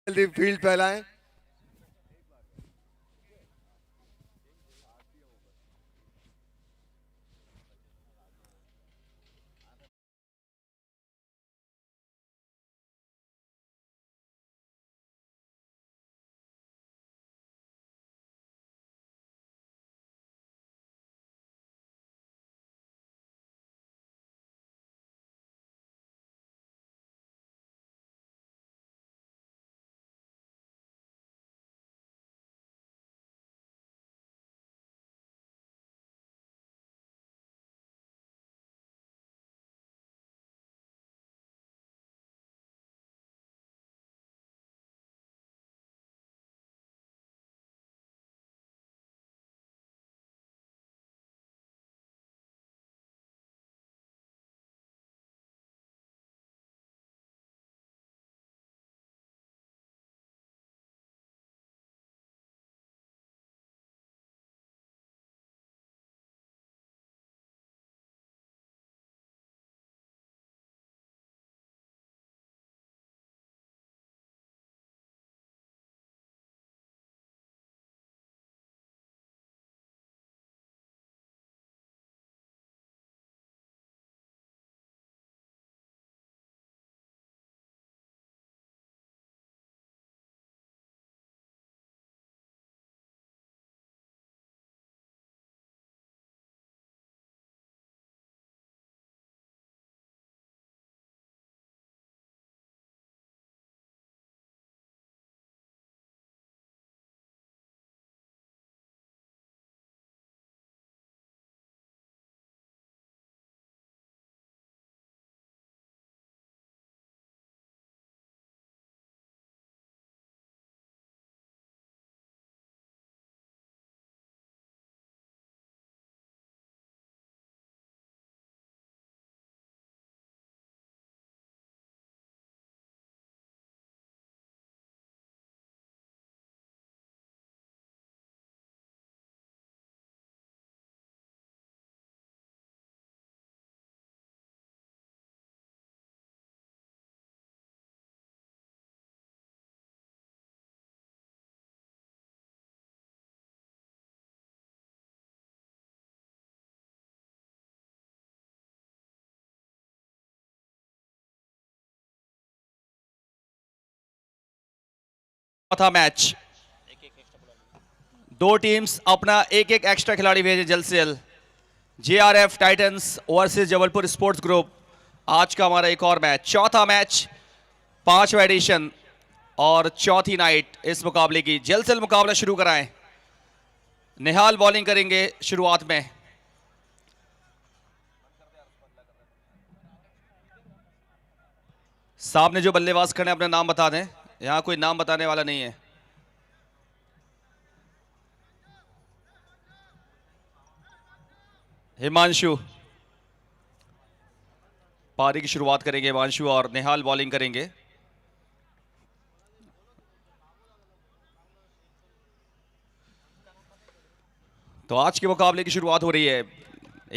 जल्दी फील्ड फैलाएं। चौथा मैच। दो टीम्स अपना एक एक एक्स्ट्रा खिलाड़ी भेजे जल्द से जल्द। JRF Titans versus Jabalpur sports group. आज का हमारा एक और मैच, चौथा मैच, पांचवा एडिशन और चौथी नाइट इस मुकाबले की। जल्द से जल्द मुकाबला शुरू कराएं। निहाल बॉलिंग करेंगे शुरुआत में। सामने जो बल्लेबाज खड़े हैं अपना नाम बता दें, यहां कोई नाम बताने वाला नहीं है। हिमांशु पारी की शुरुआत करेंगे, हिमांशु, और निहाल बॉलिंग करेंगे। तो आज के मुकाबले की शुरुआत हो रही है।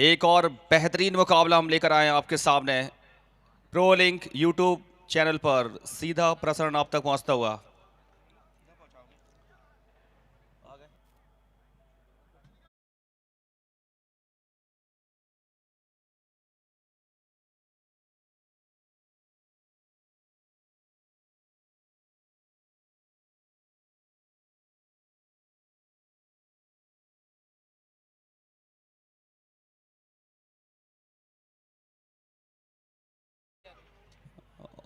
एक और बेहतरीन मुकाबला हम लेकर आए हैं आपके सामने प्रो लिंक यूट्यूब चैनल पर, सीधा प्रसारण आप तक पहुंचता हुआ।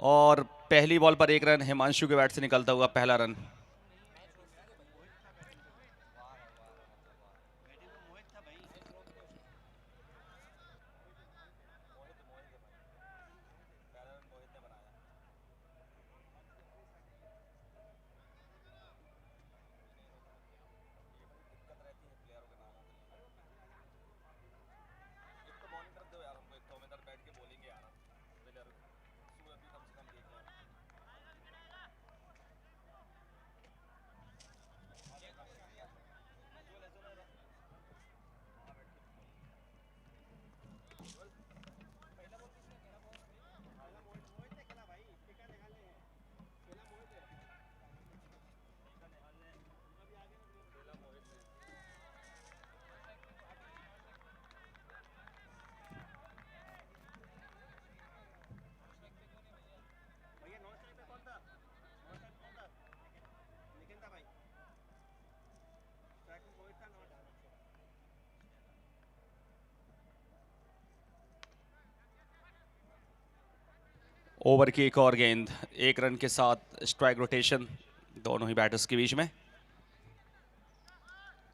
और पहली बॉल पर एक रन, हिमांशु के बैट से निकलता हुआ पहला रन। ओवर की एक और गेंद, 1 रन के साथ स्ट्राइक रोटेशन दोनों ही बैटर्स के बीच में।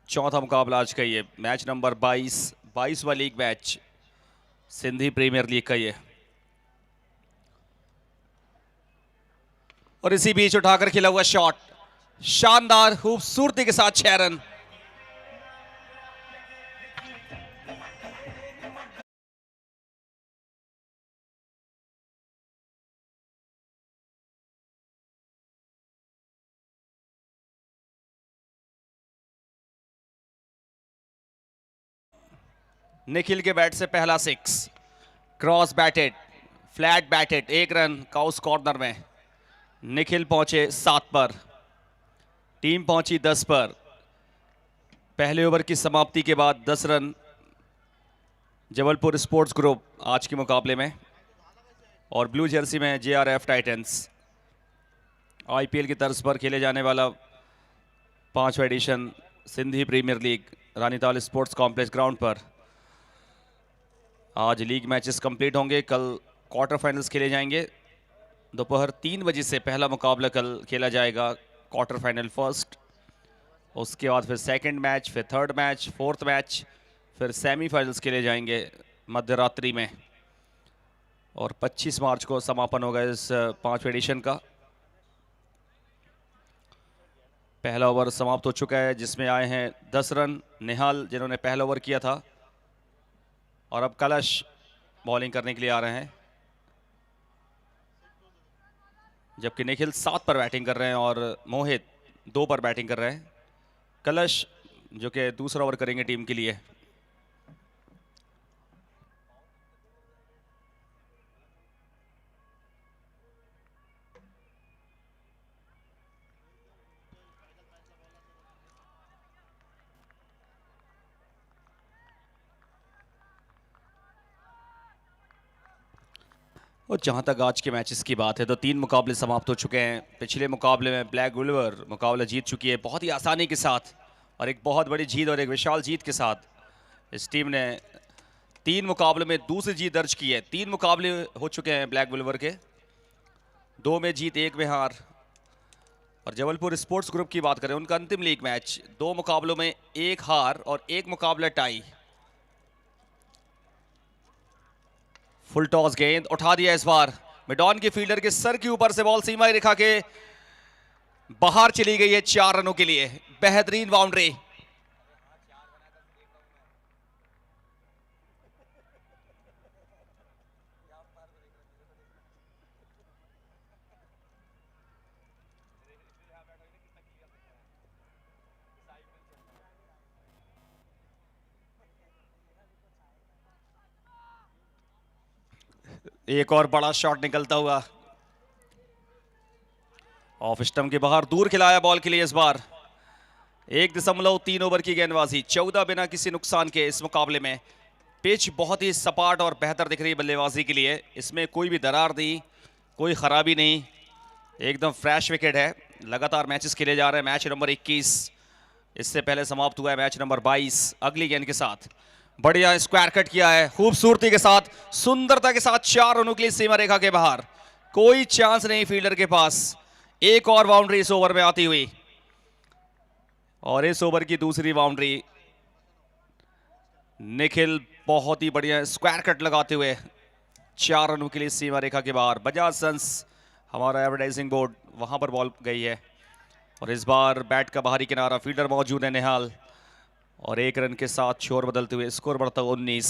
चौथा मुकाबला आज का ये मैच नंबर 22वां league match Sindhi premier league का ये। और इसी बीच उठाकर खेला हुआ शॉट, शानदार खूबसूरती के साथ 6 रन। निखिल के बैट से पहला 6, cross batted, flat batted, 1 run cows corner में। निखिल पहुंचे 7 पर, टीम पहुंची 10 पर। पहले ओवर की समाप्ति के बाद 10 रन जबलपुर स्पोर्ट्स ग्रुप आज के मुकाबले में। और ब्लू जर्सी में जेआरएफ टाइटंस। आईपीएल की तर्ज पर खेले जाने वाला 5वां edition Sindhi premier league Ranital sports complex ground पर आज लीग मैचेस कंप्लीट होंगे। कल क्वार्टर फाइनल्स खेले जाएंगे। दोपहर 3 बजे से पहला मुकाबला कल खेला जाएगा, क्वार्टर फाइनल फर्स्ट। उसके बाद फिर सेकंड मैच, फिर थर्ड मैच, फोर्थ मैच, फिर सेमीफाइनल्स खेले जाएंगे मध्य रात्रि में। और 25 मार्च को समापन होगा इस 5वें एडिशन का। पहला ओवर समाप्त हो चुका है जिसमें आए हैं 10 रन निहाल, जिन्होंने पहला ओवर किया था। और अब कलश बॉलिंग करने के लिए आ रहे हैं, जबकि निखिल 7 पर बैटिंग कर रहे हैं और मोहित 2 पर बैटिंग कर रहे हैं। कलश जो कि दूसरा ओवर करेंगे टीम के लिए। और जहां तक आज के मैचेस की बात है तो 3 मुकाबले समाप्त हो चुके हैं। पिछले मुकाबले में ब्लैक गुलिवर मुकाबला जीत चुकी है बहुत ही आसानी के साथ, और एक बहुत बड़ी जीत और एक विशाल जीत के साथ इस टीम ने 3 मुकाबले में दूसरी जीत दर्ज की है। 3 मुकाबले हो चुके हैं ब्लैक गुलिवर के, 2 में जीत, 1 में हार। और जबलपुर स्पोर्ट्स ग्रुप की बात करें, उनका अंतिम लीग मैच 2 मुकाबलों में 1 हार और 1 मुकाबला टाई। फुल टॉस गेंद उठा दिया इस बार, मिडॉन के फील्डर के सर के ऊपर से बॉल सीमा रेखा के बाहर चली गई है 4 रनों के लिए। बेहतरीन बाउंड्री। एक और बड़ा शॉट निकलता हुआ ऑफ स्टंप के बाहर, दूर खिलाया बॉल के लिए इस बार। 1.3 ओवर की गेंदबाजी, 14 बिना किसी नुकसान के इस मुकाबले में। पिच बहुत ही सपाट और बेहतर दिख रही है बल्लेबाजी के लिए, इसमें कोई भी दरार नहीं, कोई खराबी नहीं, एकदम फ्रेश विकेट है। लगातार मैचेस खेले जा रहे हैं। मैच नंबर 21 इससे पहले समाप्त हुआ है मैच नंबर 22। अगली गेंद के साथ बढ़िया स्क्वायर कट किया है, खूबसूरती के साथ, सुंदरता के साथ 4 रनों के लिए सीमा रेखा के बाहर। कोई चांस नहीं फील्डर के पास। एक और बाउंड्री इस ओवर में आती हुई, और इस ओवर की दूसरी बाउंड्री। निखिल बहुत ही बढ़िया स्क्वायर कट लगाते हुए 4 रनों के लिए सीमा रेखा के बाहर। बजाज सन्स हमारा एडवर्टाइजिंग बोर्ड, वहां पर बॉल गई है। और इस बार बैट का बाहरी किनारा, फील्डर मौजूद है निहाल, और 1 रन के साथ शोर बदलते हुए स्कोर बढ़ता हुआ 19।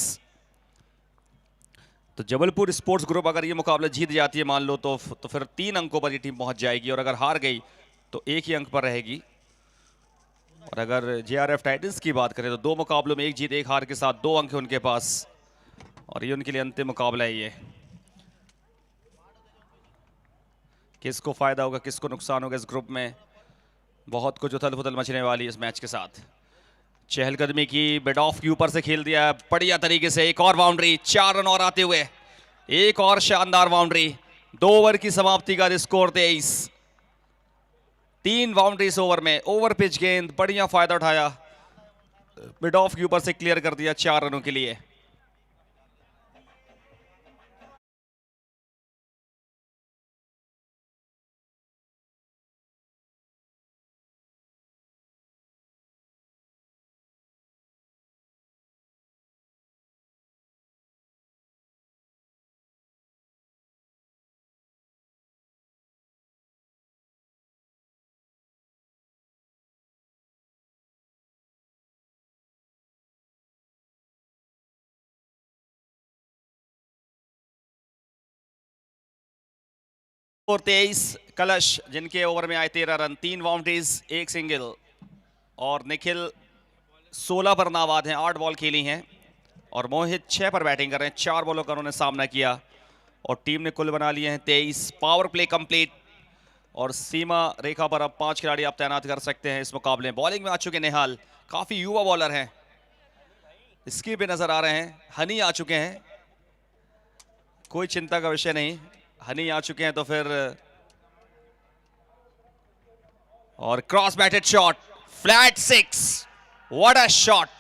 तो जबलपुर स्पोर्ट्स ग्रुप अगर ये मुकाबला जीत जाती है मान लो तो फिर 3 अंकों पर ये टीम पहुंच जाएगी, और अगर हार गई तो 1 ही अंक पर रहेगी। और अगर जेआरएफ टाइटंस की बात करें तो 2 मुकाबलों में 1 जीत 1 हार के साथ 2 अंक है उनके पास, और ये उनके लिए अंतिम मुकाबला है। ये किसको फायदा होगा किसको नुकसान होगा, इस ग्रुप में बहुत कुछ उथल पुथल मचने वाली इस मैच के साथ। चहलकदमी की, बेड ऑफ के ऊपर से खेल दिया बढ़िया तरीके से। एक और बाउंड्री, 4 रन और आते हुए एक और शानदार बाउंड्री। 2 ओवर की समाप्ति का स्कोर 23। 3 बाउंड्री इस ओवर में। ओवर पिच गेंद, बढ़िया फायदा उठाया, बेड ऑफ के ऊपर से क्लियर कर दिया 4 रनों के लिए। और 23 कलश जिनके ओवर में आए 13 रन, 3 बाउंड्रीज 1 सिंगल। और निखिल 16 पर नाबाद हैं, 8 बॉल खेली हैं। और मोहित 6 पर बैटिंग कर रहे हैं, 4 बॉलों का उन्होंने सामना किया। और टीम ने कुल बना लिए हैं 23। पावर प्ले कंप्लीट और सीमा रेखा पर अब 5 खिलाड़ी आप तैनात कर सकते हैं इस मुकाबले में। बॉलिंग में आ चुके निहाल, काफी युवा बॉलर हैं, स्किप पे नजर आ रहे हैं। हनी आ चुके हैं, कोई चिंता का विषय नहीं, हनी आ चुके हैं तो फिर। और cross batted shot, flat 6, what a shot.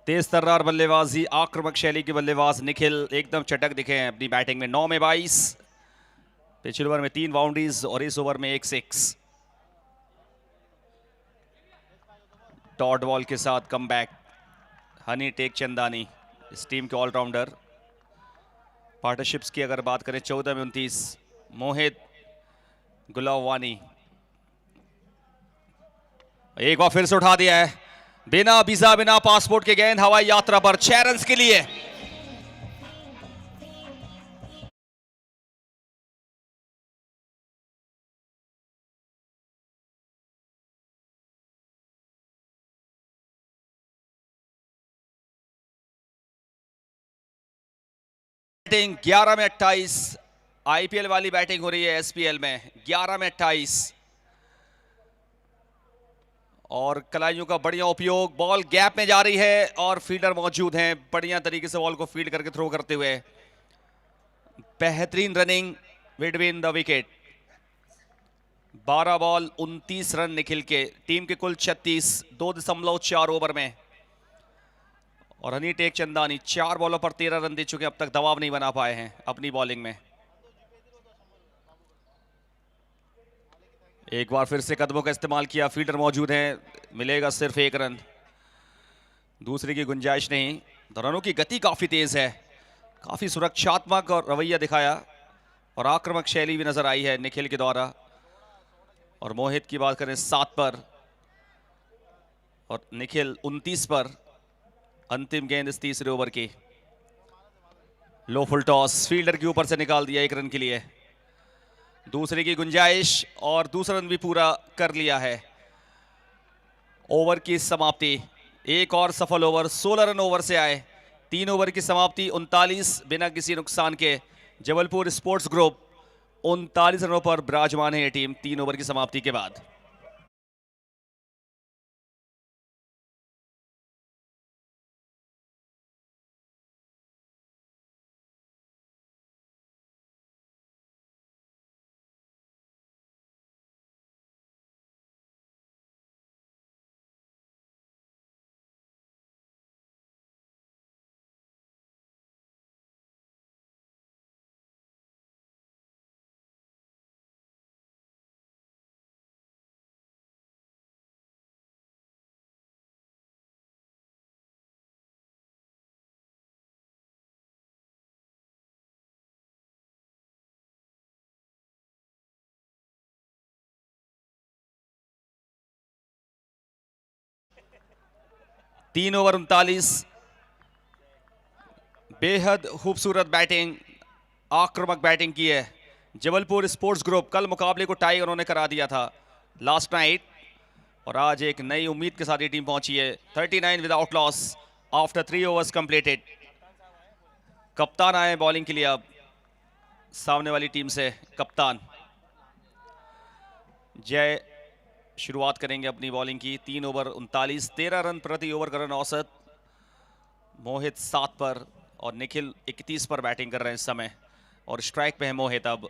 तेज तर्रार बल्लेबाजी, आक्रामक शैली के बल्लेबाज निखिल एकदम चटक दिखे हैं अपनी बैटिंग में। 9 में 22, पिछले ओवर में 3 बाउंड्रीज और इस ओवर में 1 6। डॉट बॉल के साथ कमबैक। हनी टेक चंदानी इस टीम के ऑलराउंडर। पार्टनरशिप्स की अगर बात करें 14 में 29, मोहित गुलाववानी। एक बार फिर से उठा दिया है, बिना वीजा बिना पासपोर्ट के गेंद हवाई यात्रा पर 6 रन के लिए। बैटिंग 11 में 28, आईपीएल वाली बैटिंग हो रही है एसपीएल में। 11 में 28 और कलाइयों का बढ़िया उपयोग। बॉल गैप में जा रही है और फील्डर मौजूद हैं, बढ़िया तरीके से बॉल को फील्ड करके थ्रो करते हुए। बेहतरीन running between the wicket. 12 ball 29 run Nikhil के, टीम के कुल 36, 2.4 ओवर में। और हनी टेक चंदानी 4 बॉलों पर 13 रन दे चुके हैं, अब तक दबाव नहीं बना पाए हैं अपनी बॉलिंग में। एक बार फिर से कदमों का इस्तेमाल किया, फील्डर मौजूद हैं, मिलेगा सिर्फ 1 रन, दूसरे की गुंजाइश नहीं। रनों की गति काफी तेज है, काफी सुरक्षात्मक और रवैया दिखाया और आक्रामक शैली भी नजर आई है निखिल के द्वारा। और मोहित की बात करें 7 पर और निखिल 29 पर। अंतिम गेंद इस तीसरे ओवर की। लो फुल टॉस, फील्डर के ऊपर से निकाल दिया 1 रन के लिए। दूसरे की गुंजाइश और दूसरा रन भी पूरा कर लिया है। ओवर की समाप्ति, एक और सफल ओवर, 16 रन ओवर से आए। 3 ओवर की समाप्ति 39 बिना किसी नुकसान के। जबलपुर स्पोर्ट्स ग्रुप 39 रनों पर विराजमान है ये टीम 3 ओवर की समाप्ति के बाद। तीन ओवर 39, बेहद खूबसूरत बैटिंग, आक्रामक बैटिंग की है जबलपुर स्पोर्ट्स ग्रुप। कल मुकाबले को टाई उन्होंने करा दिया था लास्ट नाइट और आज एक नई उम्मीद के साथ ये टीम पहुंची है। 39 without loss after 3 overs completed. कप्तान आए बॉलिंग के लिए अब सामने वाली टीम से। कप्तान जय शुरुआत करेंगे अपनी बॉलिंग की। 3 ओवर 39, 13 रन प्रति ओवर का रन औसत। मोहित 7 पर और निखिल 31 पर बैटिंग कर रहे हैं इस समय और स्ट्राइक पे है मोहित। अब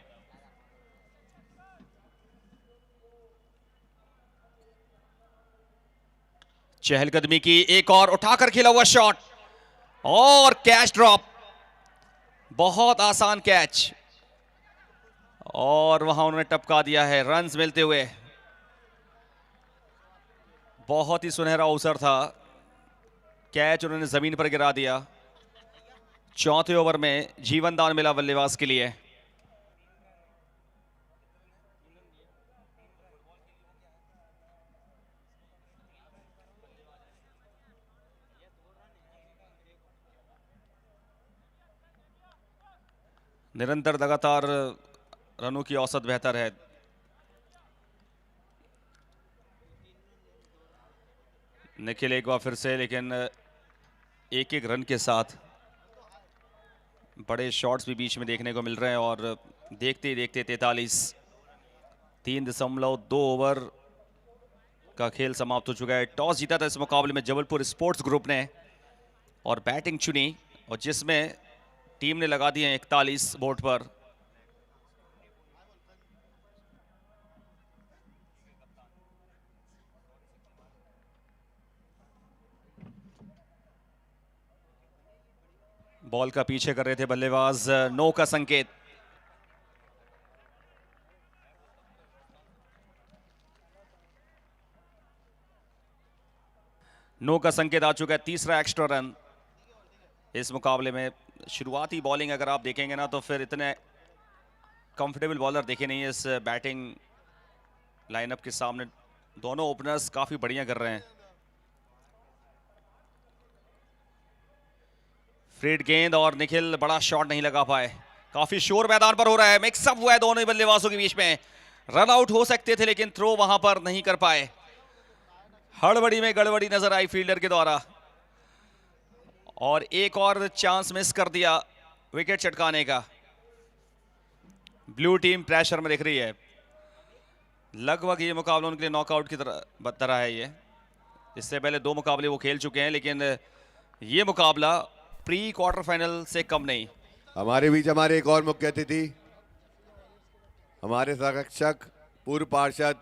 चहलकदमी की एक और उठाकर खेला हुआ शॉट और कैच ड्रॉप। बहुत आसान कैच और वहां उन्होंने टपका दिया है रन्स मिलते हुए। बहुत ही सुनहरा अवसर था, कैच उन्होंने जमीन पर गिरा दिया। चौथे ओवर में जीवन दान मिला बल्लेबाज के लिए। निरंतर लगातार रनों की औसत बेहतर है। निखिल एक बार फिर से, लेकिन एक एक रन के साथ बड़े शॉट्स भी बीच में देखने को मिल रहे हैं। और देखते ही देखते 3.2 ओवर का खेल समाप्त हो चुका है। टॉस जीता था इस मुकाबले में जबलपुर स्पोर्ट्स ग्रुप ने और बैटिंग चुनी, और जिसमें टीम ने लगा दिए 41 बोर्ड पर। बॉल का पीछे कर रहे थे बल्लेबाज, नो का संकेत। नो का संकेत आ चुका है। तीसरा एक्स्ट्रा रन इस मुकाबले में। शुरुआती बॉलिंग अगर आप देखेंगे ना, तो फिर इतने कंफर्टेबल बॉलर देखे नहीं है इस बैटिंग लाइनअप के सामने। दोनों ओपनर्स काफी बढ़िया कर रहे हैं। फ्रीड गेंद और निखिल बड़ा शॉट नहीं लगा पाए। काफी शोर मैदान पर हो रहा है, मिक्सअप हुआ है दोनों ही बल्लेबाजों के बीच में। रन आउट हो सकते थे लेकिन थ्रो वहां पर नहीं कर पाए। हड़बड़ी में गड़बड़ी नजर आई फील्डर के द्वारा, और एक और चांस मिस कर दिया विकेट चटकाने का। ब्लू टीम प्रेशर में दिख रही है। लगभग ये मुकाबला उनके लिए नॉकआउट की तरह है। ये इससे पहले 2 मुकाबले वो खेल चुके हैं, लेकिन ये मुकाबला प्री क्वार्टर फाइनल से कम नहीं। हमारे बीच हमारे एक और मुख्य अतिथि, हमारे संरक्षक पूर्व पार्षद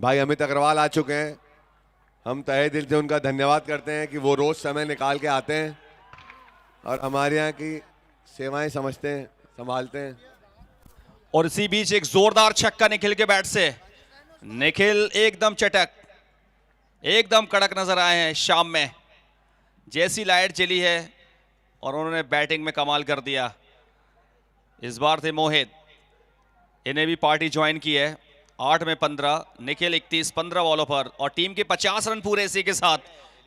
भाई अमित अग्रवाल आ चुके हैं। हम तहे दिल से उनका धन्यवाद करते हैं कि वो रोज समय निकाल के आते हैं और हमारे यहाँ की सेवाएं समझते हैं, संभालते हैं। और इसी बीच एक जोरदार छक्का निखिल के बैट से। निखिल एकदम चटक, एकदम कड़क नजर आए हैं शाम में। जैसी लाइट जली है और उन्होंने बैटिंग में कमाल कर दिया। इस बार थे मोहित, इन्हें भी पार्टी ज्वाइन की है। 8 में 15, निखिल 31, 15 बॉलों पर, और टीम के 50 रन पूरे। इसी के साथ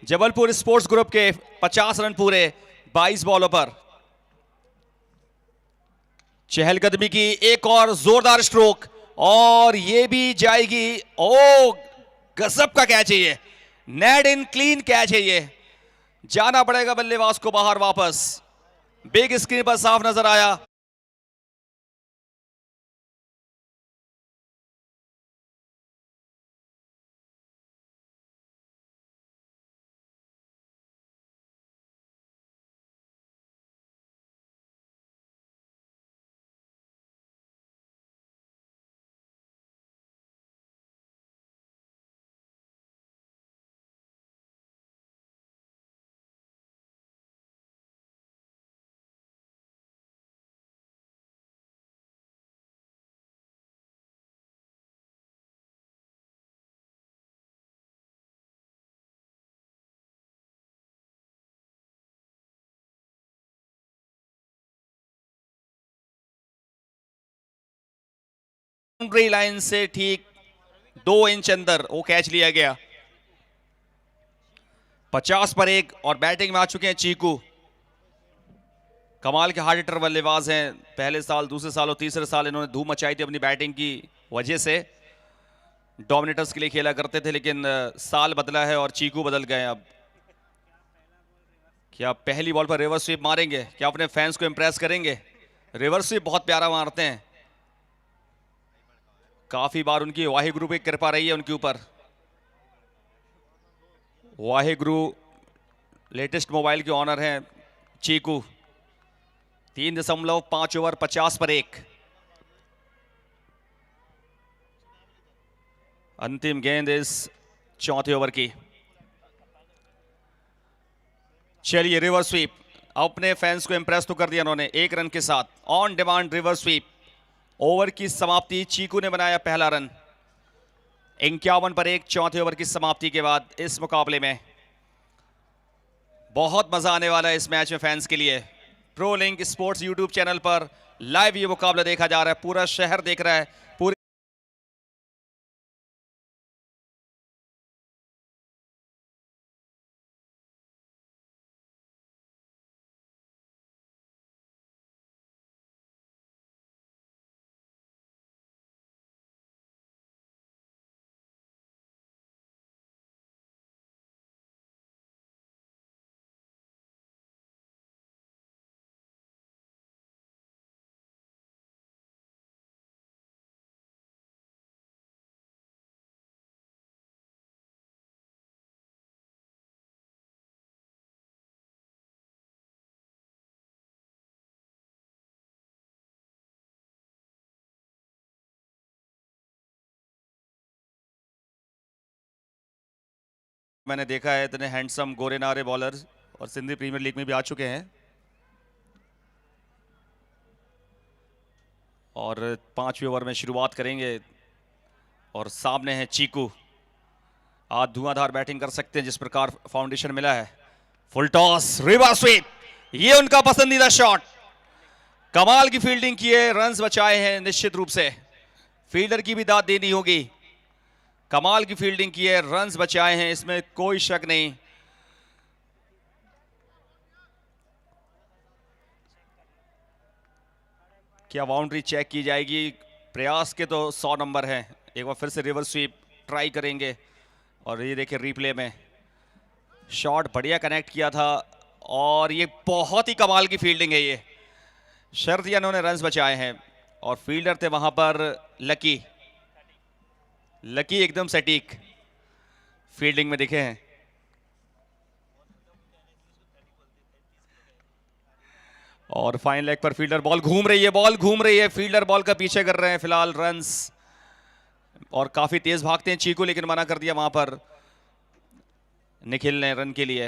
जबलपुर स्पोर्ट्स ग्रुप के 50 रन पूरे 22 बॉलों पर। चहलकदमी की एक और जोरदार स्ट्रोक, और ये भी जाएगी। ओ गजब का कैच है ये, नेट इन क्लीन कैच है ये। जाना पड़ेगा बल्लेबाज को बाहर वापस। बिग स्क्रीन पर साफ नजर आया। बाउंड्री लाइन से ठीक 2 इंच अंदर वो कैच लिया गया। 50 पर 1, और बैटिंग में आ चुके हैं चीकू। कमाल के हार्ड हिटर बल्लेबाज हैं। पहले साल, दूसरे साल और तीसरे साल इन्होंने धूम मचाई थी अपनी बैटिंग की वजह से। डोमिनेटर्स के लिए खेला करते थे, लेकिन साल बदला है और चीकू बदल गए। अब क्या पहली बॉल पर रिवर्स स्वीप मारेंगे? क्या अपने फैंस को इंप्रेस करेंगे? रिवर्स स्वीप बहुत प्यारा मारते हैं। काफी बार उनकी वाहिगुरु की कृपा रही है उनके ऊपर। वाहिगुरु लेटेस्ट मोबाइल के ऑनर हैं चीकू। 3.5 ओवर 50 पर 1। अंतिम गेंद इस चौथे ओवर की। चलिए रिवर्स स्वीप, अपने फैंस को इंप्रेस तो कर दिया उन्होंने एक रन के साथ। On demand reverse sweep. Over की समाप्ति, चीकू ने बनाया पहला रन। 51 पर 1 चौथे ओवर की समाप्ति के बाद इस मुकाबले में बहुत मजा आने वाला है इस मैच में फैंस के लिए। Pro link sports YouTube channel पर लाइव ये मुकाबला देखा जा रहा है, पूरा शहर देख रहा है। पूरे मैंने देखा है इतने हैंडसम गोरे नारे बॉलर और सिंधी प्रीमियर लीग में भी आ चुके हैं। और 5वें ओवर में शुरुआत करेंगे और सामने है चीकू। आज धुआंधार बैटिंग कर सकते हैं जिस प्रकार फाउंडेशन मिला है। फुल टॉस, रिवर्स स्वीप, ये उनका पसंदीदा शॉट। कमाल की फील्डिंग की है, रन्स बचाए हैं निश्चित रूप से। फील्डर की भी दाद देनी होगी। कमाल की फील्डिंग की है, रन्स बचाए हैं, इसमें कोई शक नहीं। क्या बाउंड्री चेक की जाएगी? प्रयास के तो 100 नंबर हैं। एक बार फिर से रिवर्स स्वीप ट्राई करेंगे और ये देखिए रिप्ले में शॉट बढ़िया कनेक्ट किया था और ये बहुत ही कमाल की फील्डिंग है। ये शर्तिया इन्होंने रन्स बचाए हैं और फील्डर थे वहां पर लकी। लकी एकदम सटीक फील्डिंग में दिखे हैं। और फाइन लेग पर फील्डर बॉल घूम रही है, बॉल घूम रही है, फील्डर बॉल का पीछे कर रहे हैं फिलहाल रन्स। और काफी तेज भागते हैं चीकू, लेकिन मना कर दिया वहां पर निखिल ने रन के लिए।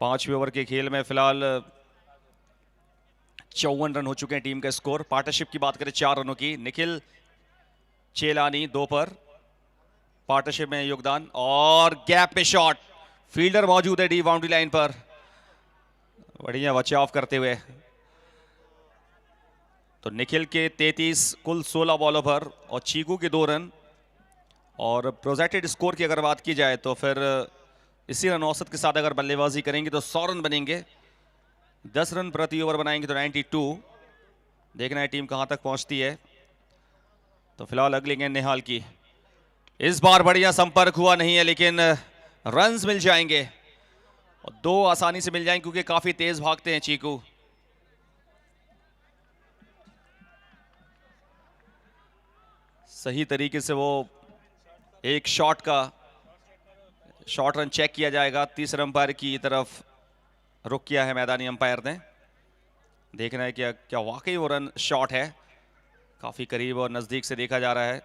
5वें ओवर के खेल में फिलहाल 54 रन हो चुके हैं टीम का स्कोर। पार्टनरशिप की बात करें 4 रनों की, निखिल चेलानी 2 पर पार्टनरशिप में योगदान। और गैप पे शॉट, फील्डर मौजूद है डी बाउंड्री लाइन पर, बढ़िया बचाव करते हुए। तो निखिल के 33, कुल 16 बॉलों पर और चीकू के 2 रन। और प्रोजेक्टेड स्कोर की अगर बात की जाए तो फिर इसी रन औसत के साथ अगर बल्लेबाजी करेंगे तो 100 रन बनेंगे। 10 रन प्रति ओवर बनाएंगे तो 92। देखना है टीम कहां तक पहुंचती है। तो फिलहाल अगली गेंद निहाल की। इस बार बढ़िया संपर्क हुआ नहीं है, लेकिन रन्स मिल जाएंगे और 2 आसानी से मिल जाएंगे क्योंकि काफी तेज भागते हैं चीकू। सही तरीके से वो एक शॉट रन चेक किया जाएगा। तीसरे अंपायर की तरफ रुख किया है मैदानी अंपायर ने। देखना है क्या वाकई वो रन शॉट है। काफी करीब और नजदीक से देखा जा रहा है।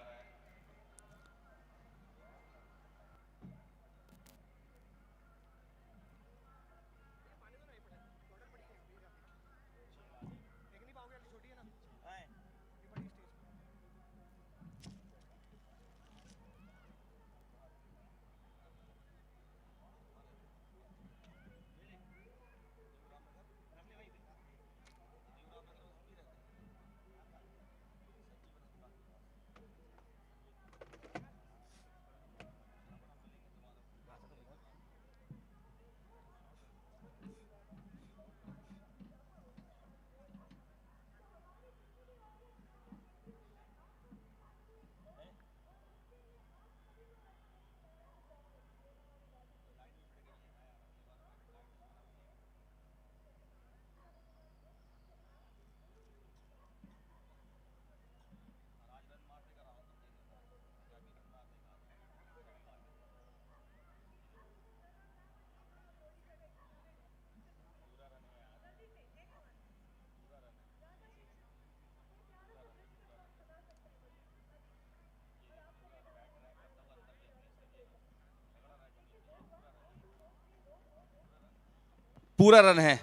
पूरा रन है।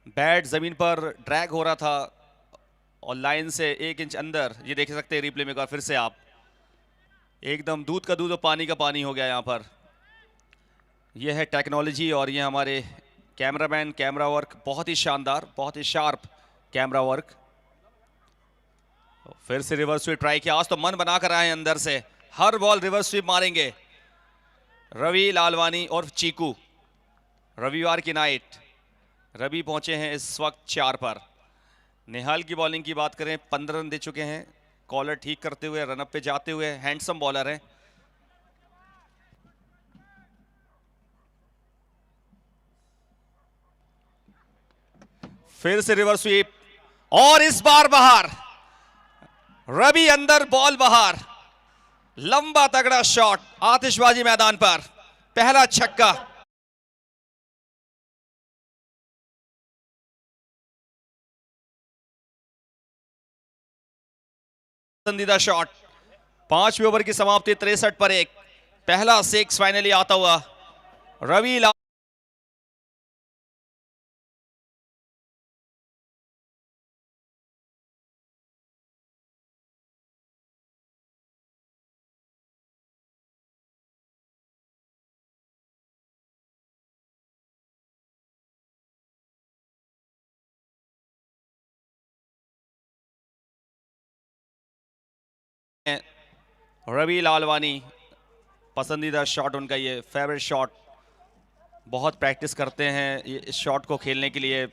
बैट जमीन पर ड्रैग हो रहा था और लाइन से 1 इंच अंदर, ये देख सकते हैं रिप्ले में एक बार फिर से आप, एकदम दूध का दूध और पानी का पानी हो गया यहाँ पर। यह है टेक्नोलॉजी और ये हमारे कैमरामैन, कैमरा वर्क बहुत ही शानदार, बहुत ही शार्प कैमरा वर्क। फिर से रिवर्स स्वीप ट्राई किया, आज तो मन बना कर आए हैं अंदर से, हर बॉल रिवर्स स्वीप मारेंगे रवि लालवानी और चीकू। रविवार की नाइट रवि पहुंचे हैं इस वक्त 4 पर। निहाल की बॉलिंग की बात करें, 15 रन दे चुके हैं, कॉलर ठीक करते हुए, रनअप पे जाते हुए, हैंडसम बॉलर हैं। फिर से रिवर्स स्वीप और इस बार बाहर, रवि अंदर बॉल बाहर, लंबा तगड़ा शॉट, आतिशबाजी मैदान पर, पहला छक्का। पसंदीदा शॉट, 5वें ओवर की समाप्ति 63 पर 1, पहला 6 फाइनली आता हुआ रवि ला रवि लालवानी, पसंदीदा शॉट उनका, ये फेवरेट शॉट, बहुत प्रैक्टिस करते हैं ये इस शॉट को खेलने के लिए,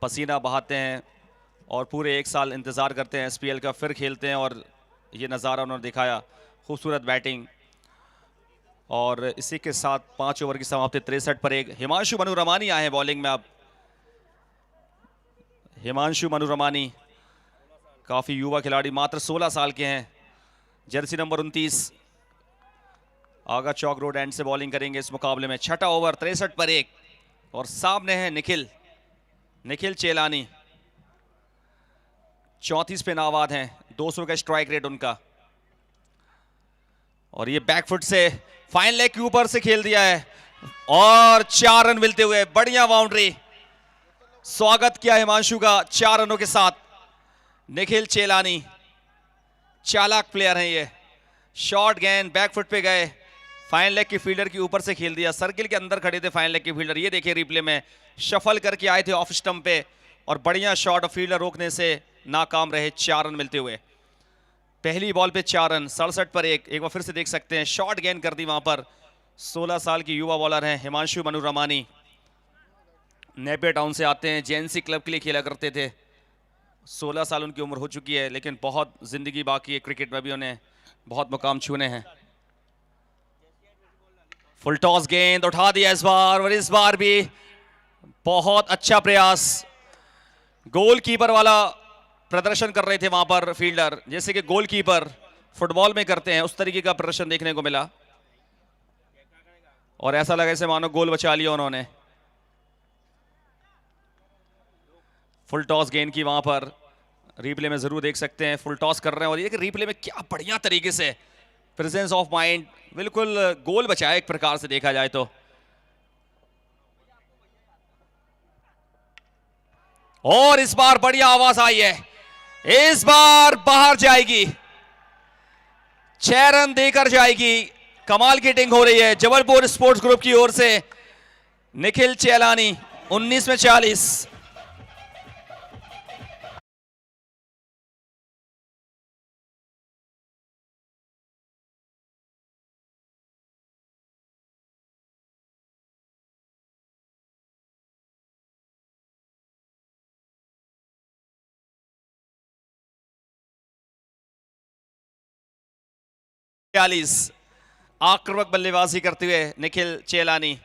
पसीना बहाते हैं और पूरे 1 साल इंतज़ार करते हैं एसपीएल का, फिर खेलते हैं और ये नज़ारा उन्होंने दिखाया, खूबसूरत बैटिंग। और इसी के साथ 5 ओवर की समाप्ति 63 पर 1। हिमांशु मनोरमानी आए हैं बॉलिंग में अब। हिमांशु मनोरमानी काफ़ी युवा खिलाड़ी, मात्र 16 साल के हैं, जर्सी नंबर 29, आगा चौक रोड एंड से बॉलिंग करेंगे इस मुकाबले में। छठा ओवर 63 पर 1 और सामने है निखिल चेलानी, 34 पे नाबाद हैं, 200 का स्ट्राइक रेट उनका। और ये बैकफुट से फाइन लेग के ऊपर से खेल दिया है और 4 रन मिलते हुए, बढ़िया बाउंड्री, स्वागत किया हिमांशु का 4 रनों के साथ। निखिल चेलानी चालाक प्लेयर हैं ये, शॉर्ट गेंद बैकफुट पे गए, फाइन लेग की फील्डर के ऊपर से खेल दिया, सर्किल के अंदर खड़े थे फाइन लेग के फील्डर, ये देखिए रिप्ले में, शफल करके आए थे ऑफ स्टंप पे और बढ़िया शॉट, फील्डर रोकने से नाकाम रहे, 4 रन मिलते हुए। पहली बॉल पे 4 रन, 67 पर 1। एक बार फिर से देख सकते हैं, शॉर्ट गेंद कर दी वहां पर। 16 साल की युवा बॉलर हैं हिमांशु मनोरमानी, नेपियर टाउन से आते हैं, जेएनसी क्लब के लिए खेला करते थे। 16 साल उनकी उम्र हो चुकी है, लेकिन बहुत जिंदगी बाकी है क्रिकेट में भी, उन्हें बहुत मुकाम छूने हैं। फुल टॉस गेंद उठा दिया इस बार, और इस बार भी बहुत अच्छा प्रयास, गोलकीपर वाला प्रदर्शन कर रहे थे वहां पर फील्डर, जैसे कि गोलकीपर फुटबॉल में करते हैं, उस तरीके का प्रदर्शन देखने को मिला और ऐसा लगा जैसे मानो गोल बचा लिया उन्होंने। फुल टॉस गेंद की वहां पर रिप्ले में जरूर देख सकते हैं, फुल टॉस कर रहे हैं और ये कि रिप्ले में क्या बढ़िया तरीके से प्रेजेंस ऑफ माइंड, बिल्कुल गोल बचाया एक प्रकार से देखा जाए तो। और इस बार बढ़िया आवाज आई है, इस बार बाहर जाएगी, 6 रन देकर जाएगी। कमाल की हिटिंग हो रही है जबलपुर स्पोर्ट्स ग्रुप की ओर से। निखिल चेलानी 19 में 40। आक्रामक बल्लेबाजी करते हुए निखिल चेलानी,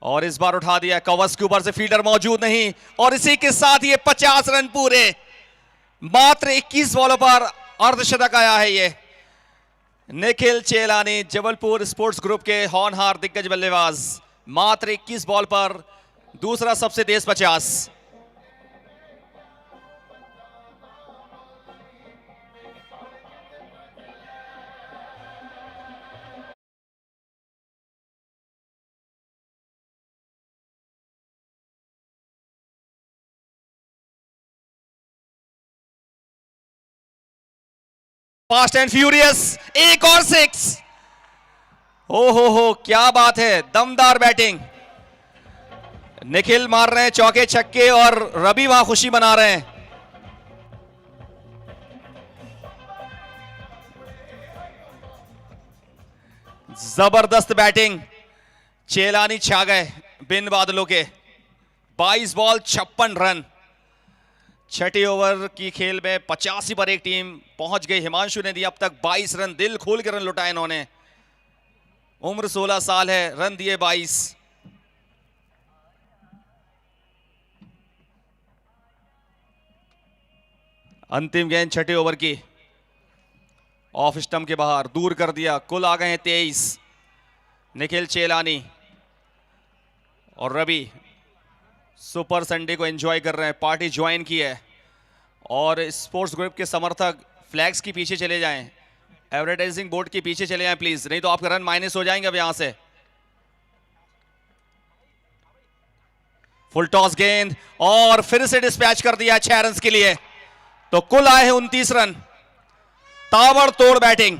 और इस बार उठा दिया कवच के ऊपर से, फील्डर मौजूद नहीं और इसी के साथ ये 50 रन पूरे, मात्र 21 बॉलों पर अर्धशतक आया है ये निखिल चेलानी, जबलपुर स्पोर्ट्स ग्रुप के होनहार दिग्गज बल्लेबाज, मात्र 21 बॉल पर दूसरा सबसे तेज 50। फास्ट एंड फ्यूरियस, एक और 6। हो क्या बात है, दमदार बैटिंग। निखिल मार रहे हैं चौके छक्के और रवि वहां खुशी मना रहे हैं। जबरदस्त बैटिंग, चेलानी छा गए बिन बादलों के। 22 बॉल 56 रन। छठी ओवर की खेल में 85 पर एक टीम पहुंच गई। हिमांशु ने दिया अब तक 22 रन, दिल खोल के रन लुटाए इन्होंने। उम्र 16 साल है, रन दिए 22। अंतिम गेंद छठे ओवर की, ऑफ स्टंप के बाहर, दूर कर दिया। कुल आ गए हैं 23। निखिल चेलानी और रवि सुपर संडे को एंजॉय कर रहे हैं, पार्टी ज्वाइन की है। और स्पोर्ट्स ग्रुप के समर्थक फ्लैग्स के पीछे चले जाएं, एडवर्टाइजिंग बोर्ड के पीछे चले जाएं प्लीज, नहीं तो आपके रन माइनस हो जाएंगे अब यहां से। फुल टॉस गेंद और फिर से डिस्पैच कर दिया 6 रन के लिए। तो कुल आए हैं 29 रन। ताबड़तोड़ बैटिंग।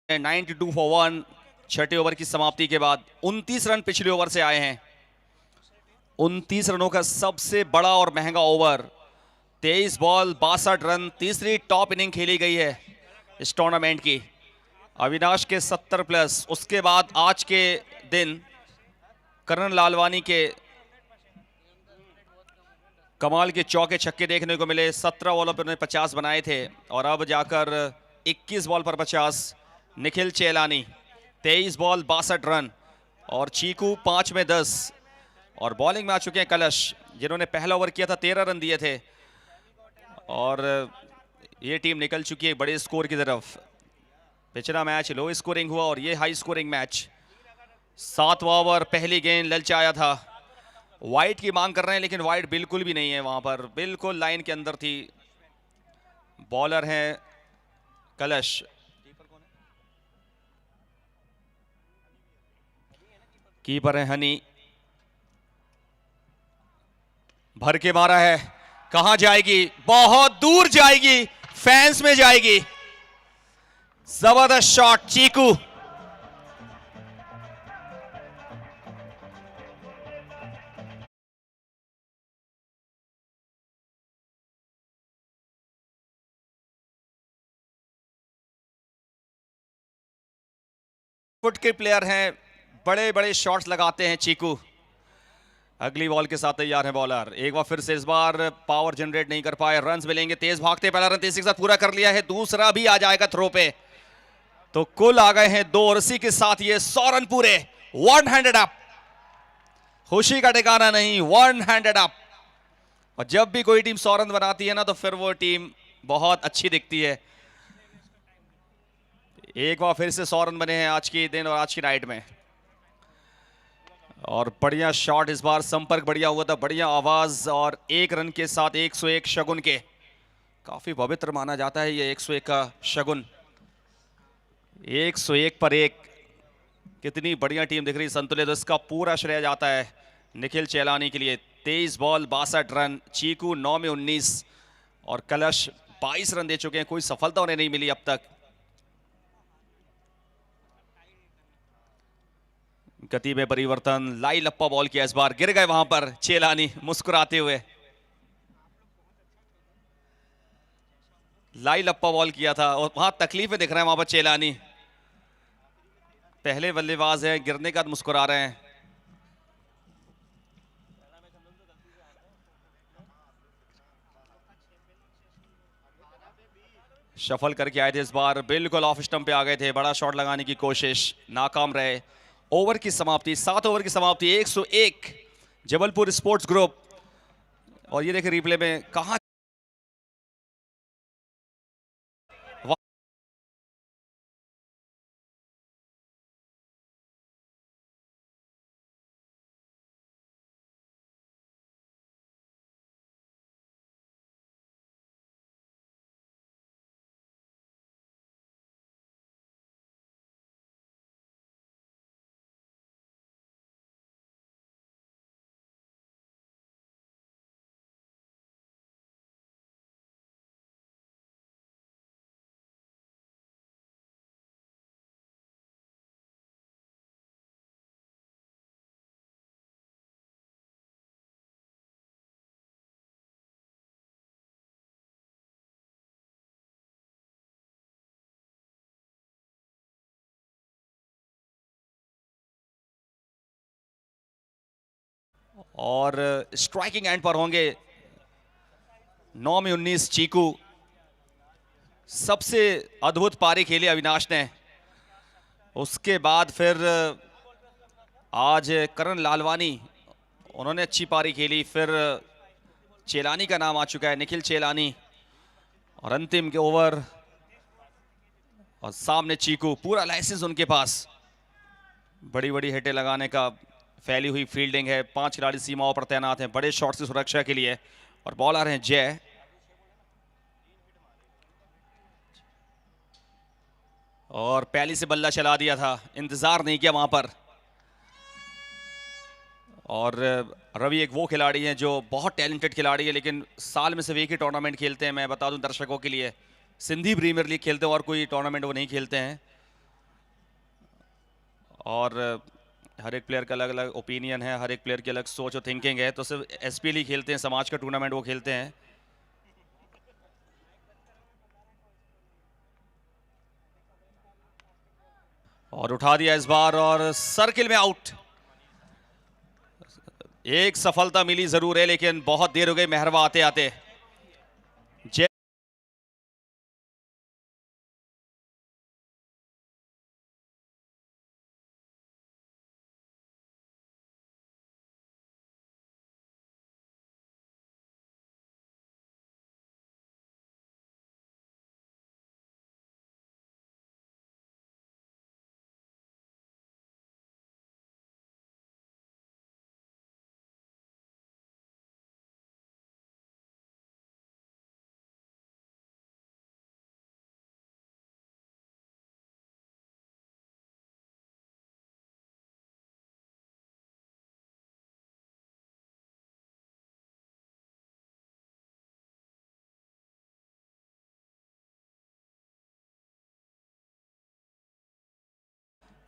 है 92 फॉर 1 छठे ओवर की समाप्ति के बाद। 29 रन पिछले ओवर से आए हैं। 29 रनों का सबसे बड़ा और महंगा ओवर। 23 बॉल 62 रन, तीसरी टॉप इनिंग खेली गई है इस टूर्नामेंट की। अविनाश के 70 प्लस, उसके बाद आज के दिन करण लालवानी के कमाल के चौके छक्के देखने को मिले। 17 बॉलों पर उन्होंने 50 बनाए थे और अब जाकर 21 बॉल पर 50। निखिल चेलानी 23 बॉल 62 रन और चीकू 5 में 10। और बॉलिंग में आ चुके हैं कलश, जिन्होंने पहला ओवर किया था 13 रन दिए थे। और ये टीम निकल चुकी है बड़े स्कोर की तरफ। पिछला मैच लो स्कोरिंग हुआ और ये हाई स्कोरिंग मैच। 7वां ओवर, पहली गेंद ललचाया था। वाइड की मांग कर रहे हैं लेकिन वाइड बिल्कुल भी नहीं है वहां पर, बिल्कुल लाइन के अंदर थी। बॉलर हैं कलश, कीपर है हनी। भर के मारा है, कहां जाएगी, बहुत दूर जाएगी, फैंस में जाएगी। जबरदस्त शॉट चीकू। फुट के प्लेयर हैं, बड़े बड़े शॉट्स लगाते हैं चीकू। अगली बॉल के साथ तैयार है बॉलर। एक बार फिर से इस बार पावर जनरेट नहीं कर पाए, रन्स मिलेंगे। तेज भागते, पहला रन तेजी के साथ पूरा कर लिया है, दूसरा भी आ जाएगा थ्रो पे। तो कुल आ गए हैं 2 और इसी के साथ ये 100 रन पूरे। 100 अप, खुशी का ठिकाना नहीं, 100 अप। और जब भी कोई टीम 100 रन बनाती है ना तो फिर वो टीम बहुत अच्छी दिखती है। एक बार फिर से 100 रन बने हैं आज के दिन और आज की नाइट में। और बढ़िया शॉट इस बार, संपर्क बढ़िया हुआ था, बढ़िया आवाज और 1 रन के साथ 101 शगुन के। काफी पवित्र माना जाता है ये 101 का शगुन। 101 पर 1, कितनी बढ़िया टीम दिख रही संतुलित। तो इसका पूरा श्रेय जाता है निखिल चेलानी के लिए। 23 बॉल 62 रन, चीकू 9 में 19 और कलश 22 रन दे चुके हैं। कोई सफलता उन्हें नहीं मिली अब तक। गति में परिवर्तन, लाई लप्पा बॉल किया इस बार, गिर गए वहां पर चेलानी मुस्कुराते हुए। लाई लप्पा बॉल किया था और वहां तकलीफ में दिख रहा है वहां पर चेलानी। पहले बल्लेबाज है, गिरने का मुस्कुरा रहे हैं। शफल करके आए थे इस बार, बिल्कुल ऑफ स्टंप पे आ गए थे। बड़ा शॉट लगाने की कोशिश, नाकाम रहे। ओवर की समाप्ति, 7 ओवर की समाप्ति, 101 जबलपुर स्पोर्ट्स ग्रुप। और ये देखिए रिप्ले में कहां और स्ट्राइकिंग एंड पर होंगे 9 में 19 चीकू। सबसे अद्भुत पारी खेली अविनाश ने। उसके बाद फिर आज करण लालवानी, उन्होंने अच्छी पारी खेली। फिर चेलानी का नाम आ चुका है, निखिल चेलानी। और अंतिम के ओवर और सामने चीकू, पूरा लाइसेंस उनके पास, बड़ी बड़ी हिटें लगाने का। फैली हुई फील्डिंग है, 5 खिलाड़ी सीमाओं पर तैनात हैं बड़े शॉट की सुरक्षा के लिए। और बॉलर हैं जय। और पहली से बल्ला चला दिया था, इंतजार नहीं किया वहां पर। और रवि एक वो खिलाड़ी हैं जो बहुत टैलेंटेड खिलाड़ी है, लेकिन साल में सिर्फ एक ही टूर्नामेंट खेलते हैं। मैं बता दूं दर्शकों के लिए, सिंधी प्रीमियर लीग खेलते हैं और कोई टूर्नामेंट वो नहीं खेलते हैं। और हर एक प्लेयर का अलग अलग ओपिनियन है, हर एक प्लेयर की अलग सोच और थिंकिंग है। तो सिर्फ एसपीएल ही खेलते हैं, समाज का टूर्नामेंट वो खेलते हैं। और उठा दिया इस बार और सर्किल में आउट। एक सफलता मिली जरूर है, लेकिन बहुत देर हो गई मेहरबा आते आते। जय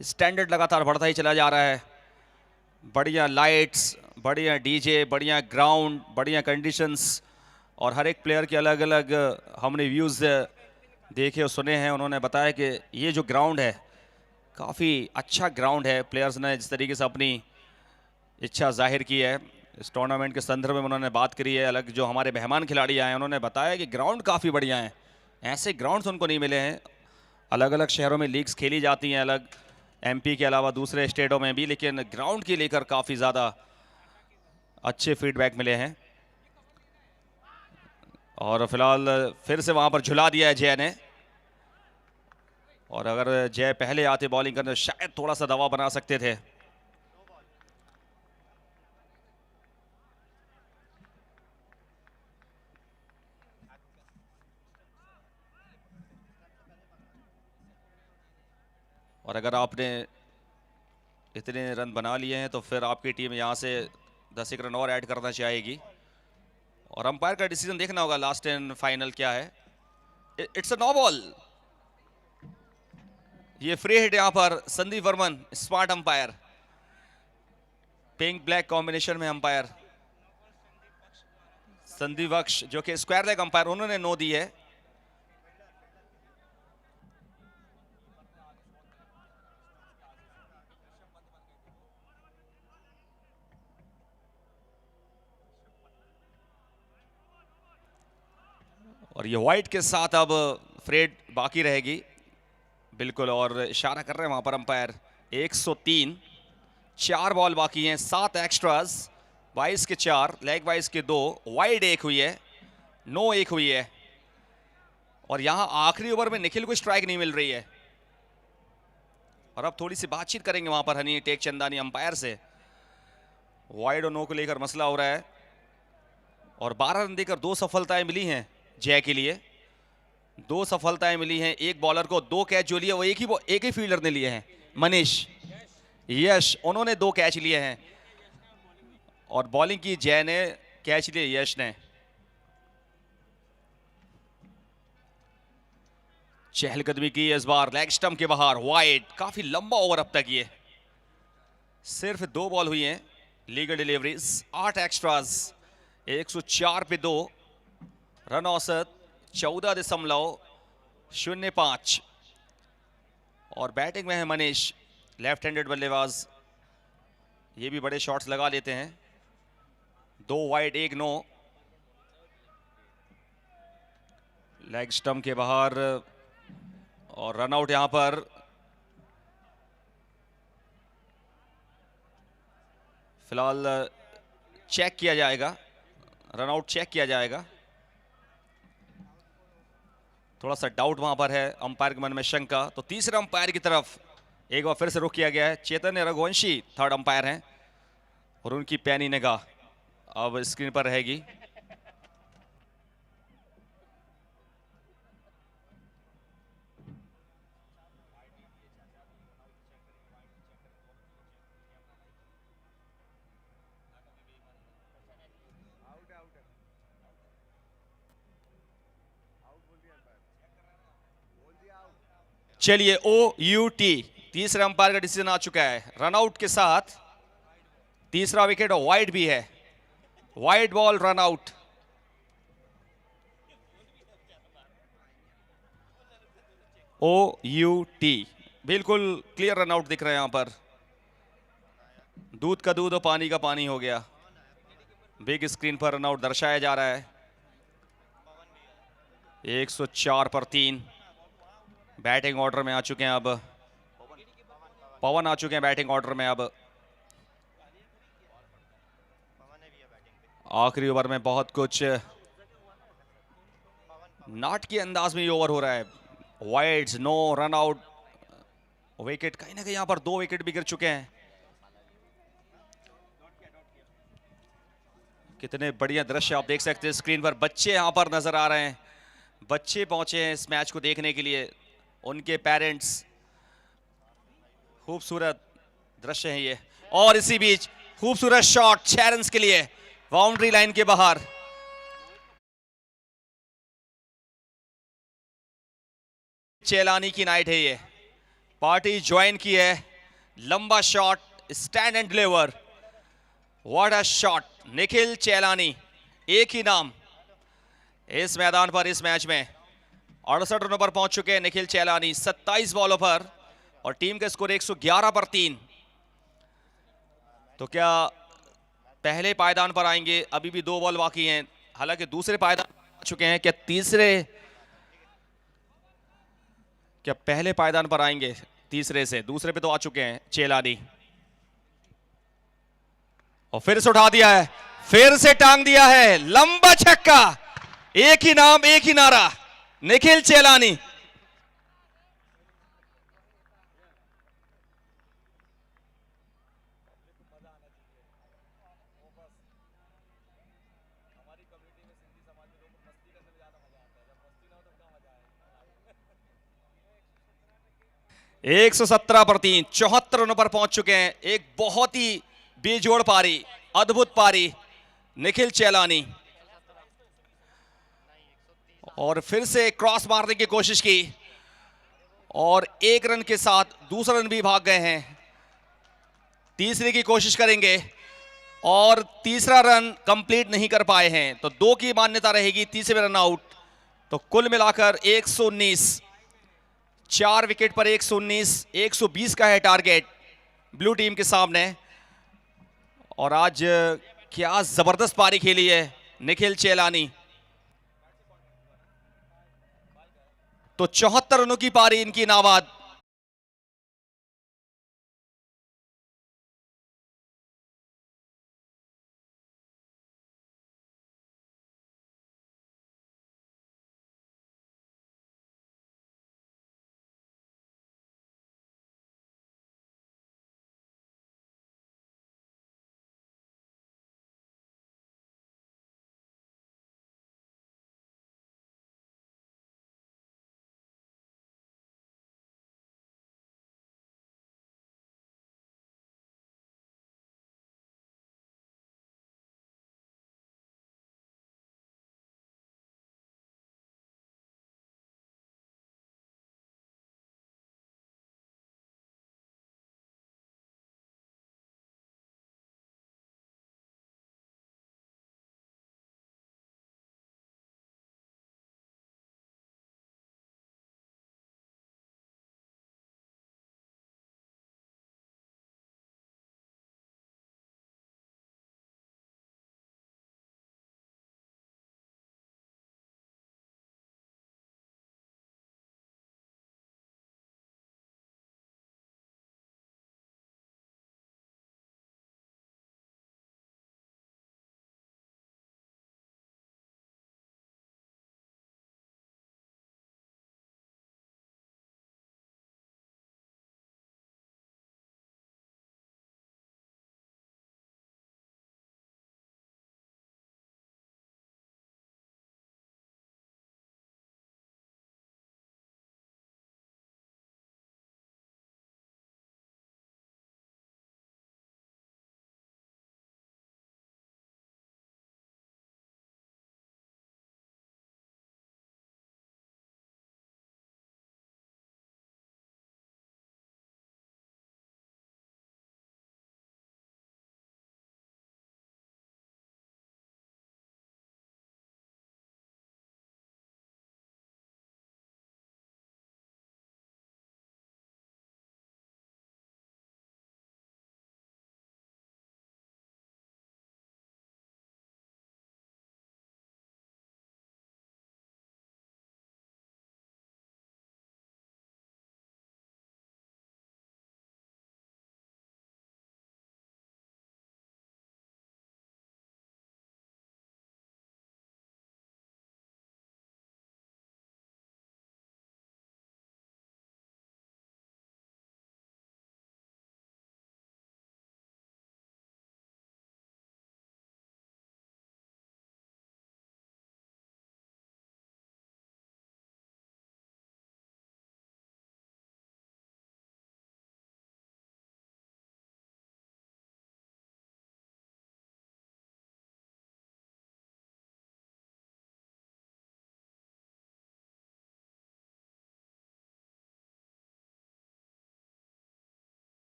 स्टैंडर्ड लगातार बढ़ता ही चला जा रहा है। बढ़िया लाइट्स, बढ़िया डीजे, बढ़िया ग्राउंड, बढ़िया कंडीशंस। और हर एक प्लेयर के अलग अलग हमने व्यूज़ देखे और सुने हैं। उन्होंने बताया कि ये जो ग्राउंड है काफ़ी अच्छा ग्राउंड है। प्लेयर्स ने जिस तरीके से अपनी इच्छा जाहिर की है इस टूर्नामेंट के संदर्भ में उन्होंने बात करी है। अलग जो हमारे मेहमान खिलाड़ी आए हैं उन्होंने बताया कि ग्राउंड काफ़ी बढ़िया हैं। ऐसे ग्राउंड्स उनको नहीं मिले हैं। अलग अलग शहरों में लीग्स खेली जाती हैं, अलग एमपी के अलावा दूसरे स्टेटों में भी, लेकिन ग्राउंड की लेकर काफ़ी ज़्यादा अच्छे फीडबैक मिले हैं। और फिलहाल फिर से वहाँ पर झुला दिया है जय ने। और अगर जय पहले आते बॉलिंग करने शायद थोड़ा सा दबाव बना सकते थे। और अगर आपने इतने रन बना लिए हैं तो फिर आपकी टीम यहाँ से 10 रन और ऐड करना चाहेगी। और अंपायर का डिसीजन देखना होगा लास्ट एंड फाइनल क्या है। It's a no ball. ये फ्री हिट यहाँ पर Sandeep Varman, smart umpire, pink black combination में अंपायर संदीप बख्श, जो कि स्क्वायर लेग अंपायर, उन्होंने नो दी है। और ये व्हाइट के साथ अब फ्रेड बाकी रहेगी बिल्कुल। और इशारा कर रहे हैं वहां पर अंपायर 103। 4 बॉल बाकी हैं, 7 एक्स्ट्रास, 22 के 4, लेग वाइज के 2, वाइड 1 हुई है, नो 1 हुई है। और यहां आखिरी ओवर में निखिल को स्ट्राइक नहीं मिल रही है। और अब थोड़ी सी बातचीत करेंगे वहां पर हनी टेक चंदानी अंपायर से। वाइड और नो को लेकर मसला हो रहा है। और 12 रन देकर 2 सफलताएं मिली हैं जय के लिए, 2 सफलताएं मिली हैं। एक बॉलर को 2 कैच जो लिए वो एक ही फील्डर ने लिए हैं, मनीष, यश, उन्होंने 2 कैच लिए हैं। और बॉलिंग की जय ने, कैच लिए यश ने। चहलकदमी की इस बार लेग स्टंप के बाहर, वाइड, काफी लंबा ओवर अब तक ये। सिर्फ 2 बॉल हुई हैं, लीगल डिलीवरीज, 8 एक्स्ट्रास, 104 पे 2, रन औसत 14.05। और बैटिंग में है मनीष, लेफ्ट हैंडेड बल्लेबाज, ये भी बड़े शॉट्स लगा लेते हैं। 2 वाइड 1 नो, लेग स्टंप के बाहर और रन आउट यहां पर। फिलहाल चेक किया जाएगा, रन आउट चेक किया जाएगा। थोड़ा सा डाउट वहां पर है, अंपायर के मन में शंका। तो तीसरे अंपायर की तरफ एक बार फिर से रुख किया गया है। चैतन्य रघुवंशी थर्ड अंपायर हैं और उनकी पैनी निगाह अब स्क्रीन पर रहेगी। चलिए, OUT, तीसरे अंपायर का डिसीजन आ चुका है। रनआउट के साथ तीसरा विकेट और वाइड भी है, wide ball run out. OUT, बिल्कुल क्लियर रन आउट दिख रहे हैं यहां पर। दूध का दूध और पानी का पानी हो गया। बिग स्क्रीन पर रन आउट दर्शाया जा रहा है। 104 पर 3 बैटिंग ऑर्डर में आ चुके हैं। अब पवन आ चुके हैं बैटिंग ऑर्डर में। अब आखिरी ओवर में बहुत कुछ नाटकीय अंदाज में ये ओवर हो रहा है। Wides, no, run out, wicket, कहीं ना कहीं यहां पर 2 विकेट भी गिर चुके हैं। कितने बढ़िया दृश्य आप देख सकते हैं स्क्रीन पर। बच्चे यहां पर नजर आ रहे हैं, बच्चे पहुंचे हैं इस मैच को देखने के लिए, उनके पेरेंट्स। खूबसूरत दृश्य है ये। और इसी बीच खूबसूरत शॉट 6 रन के लिए बाउंड्री लाइन के बाहर। चेलानी की नाइट है ये, पार्टी ज्वाइन की है। लंबा shot, stand and deliver, what a shot. Nikhil Chelani, एक ही नाम इस मैदान पर, इस मैच में 68 रनों पर पहुंच चुके हैं निखिल चेलानी 27 बॉलों पर। और टीम का स्कोर 111 पर 3। तो क्या पहले पायदान पर आएंगे? अभी भी 2 बॉल बाकी हैं, हालांकि दूसरे पायदान आ चुके हैं। क्या पहले पायदान पर आएंगे तीसरे से? दूसरे पे तो आ चुके हैं चेलानी। और फिर से उठा दिया है, फिर से टांग दिया है, लंबा छक्का। एक ही नाम, एक ही नारा, निखिल चेलानी। एक 117 पर 3, 74 रनों पर पहुंच चुके हैं। एक बहुत ही बेजोड़ पारी, अद्भुत पारी निखिल चेलानी। और फिर से क्रॉस मारने की कोशिश की और 1 रन के साथ दूसरा रन भी भाग गए हैं। तीसरे की कोशिश करेंगे और तीसरा रन कंप्लीट नहीं कर पाए हैं, तो 2 की मान्यता रहेगी, तीसरे रन आउट। तो कुल मिलाकर 119, 4 विकेट पर 119, 120 का है टारगेट ब्लू टीम के सामने। और आज क्या जबरदस्त पारी खेली है निखिल चेलानी। तो 74 रनों की पारी इनकी नाबाद।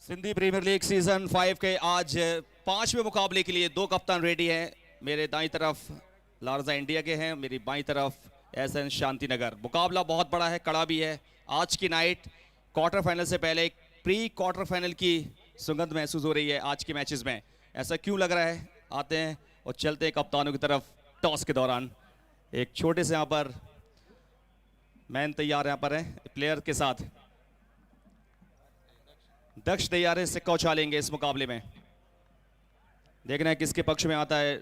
सिंधी प्रीमियर लीग सीजन 5 के आज 5वें मुकाबले के लिए दो कप्तान रेडी हैं। मेरे दाईं तरफ लारजा इंडिया के हैं, मेरी बाईं तरफ एसएन शांतिनगर। मुकाबला बहुत बड़ा है, कड़ा भी है। आज की नाइट क्वार्टर फाइनल से पहले एक प्री क्वार्टर फाइनल की सुगंध महसूस हो रही है आज के मैचेस में। ऐसा क्यों लग रहा है, आते हैं और चलते हैं कप्तानों की तरफ। टॉस के दौरान एक छोटे से यहाँ पर मैन तैयार यहाँ पर है प्लेयर के साथ। दक्ष तैयार है, सिक्का उछालेंगे इस मुकाबले में। देखना है किसके पक्ष में आता है।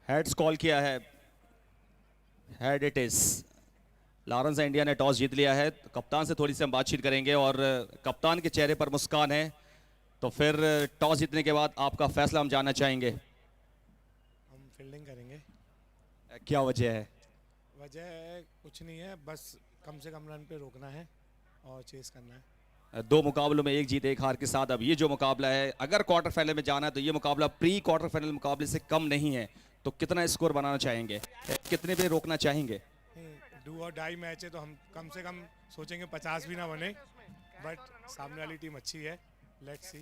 हेड्स कॉल किया है, head it is. Lawrence India ने टॉस जीत लिया है। कप्तान से थोड़ी सी हम बातचीत करेंगे और कप्तान के चेहरे पर मुस्कान है, तो फिर टॉस जीतने के बाद आपका फैसला हम जानना चाहेंगे। हम फील्डिंग करेंगे। क्या वजह है? वजह कुछ नहीं है, बस कम से कम रन पे रोकना है और चेस करना है। दो मुकाबलों में एक जीत एक हार के साथ अब ये जो मुकाबला है, अगर क्वार्टर फाइनल में जाना है तो ये मुकाबला प्री क्वार्टर फाइनल मुकाबले से कम नहीं है। तो कितना स्कोर बनाना चाहेंगे, कितने पे रोकना चाहेंगे? डू और डाई मैच है तो हम कम से कम सोचेंगे 50 भी ना बने, बट सामने वाली टीम अच्छी है, लेट्स सी।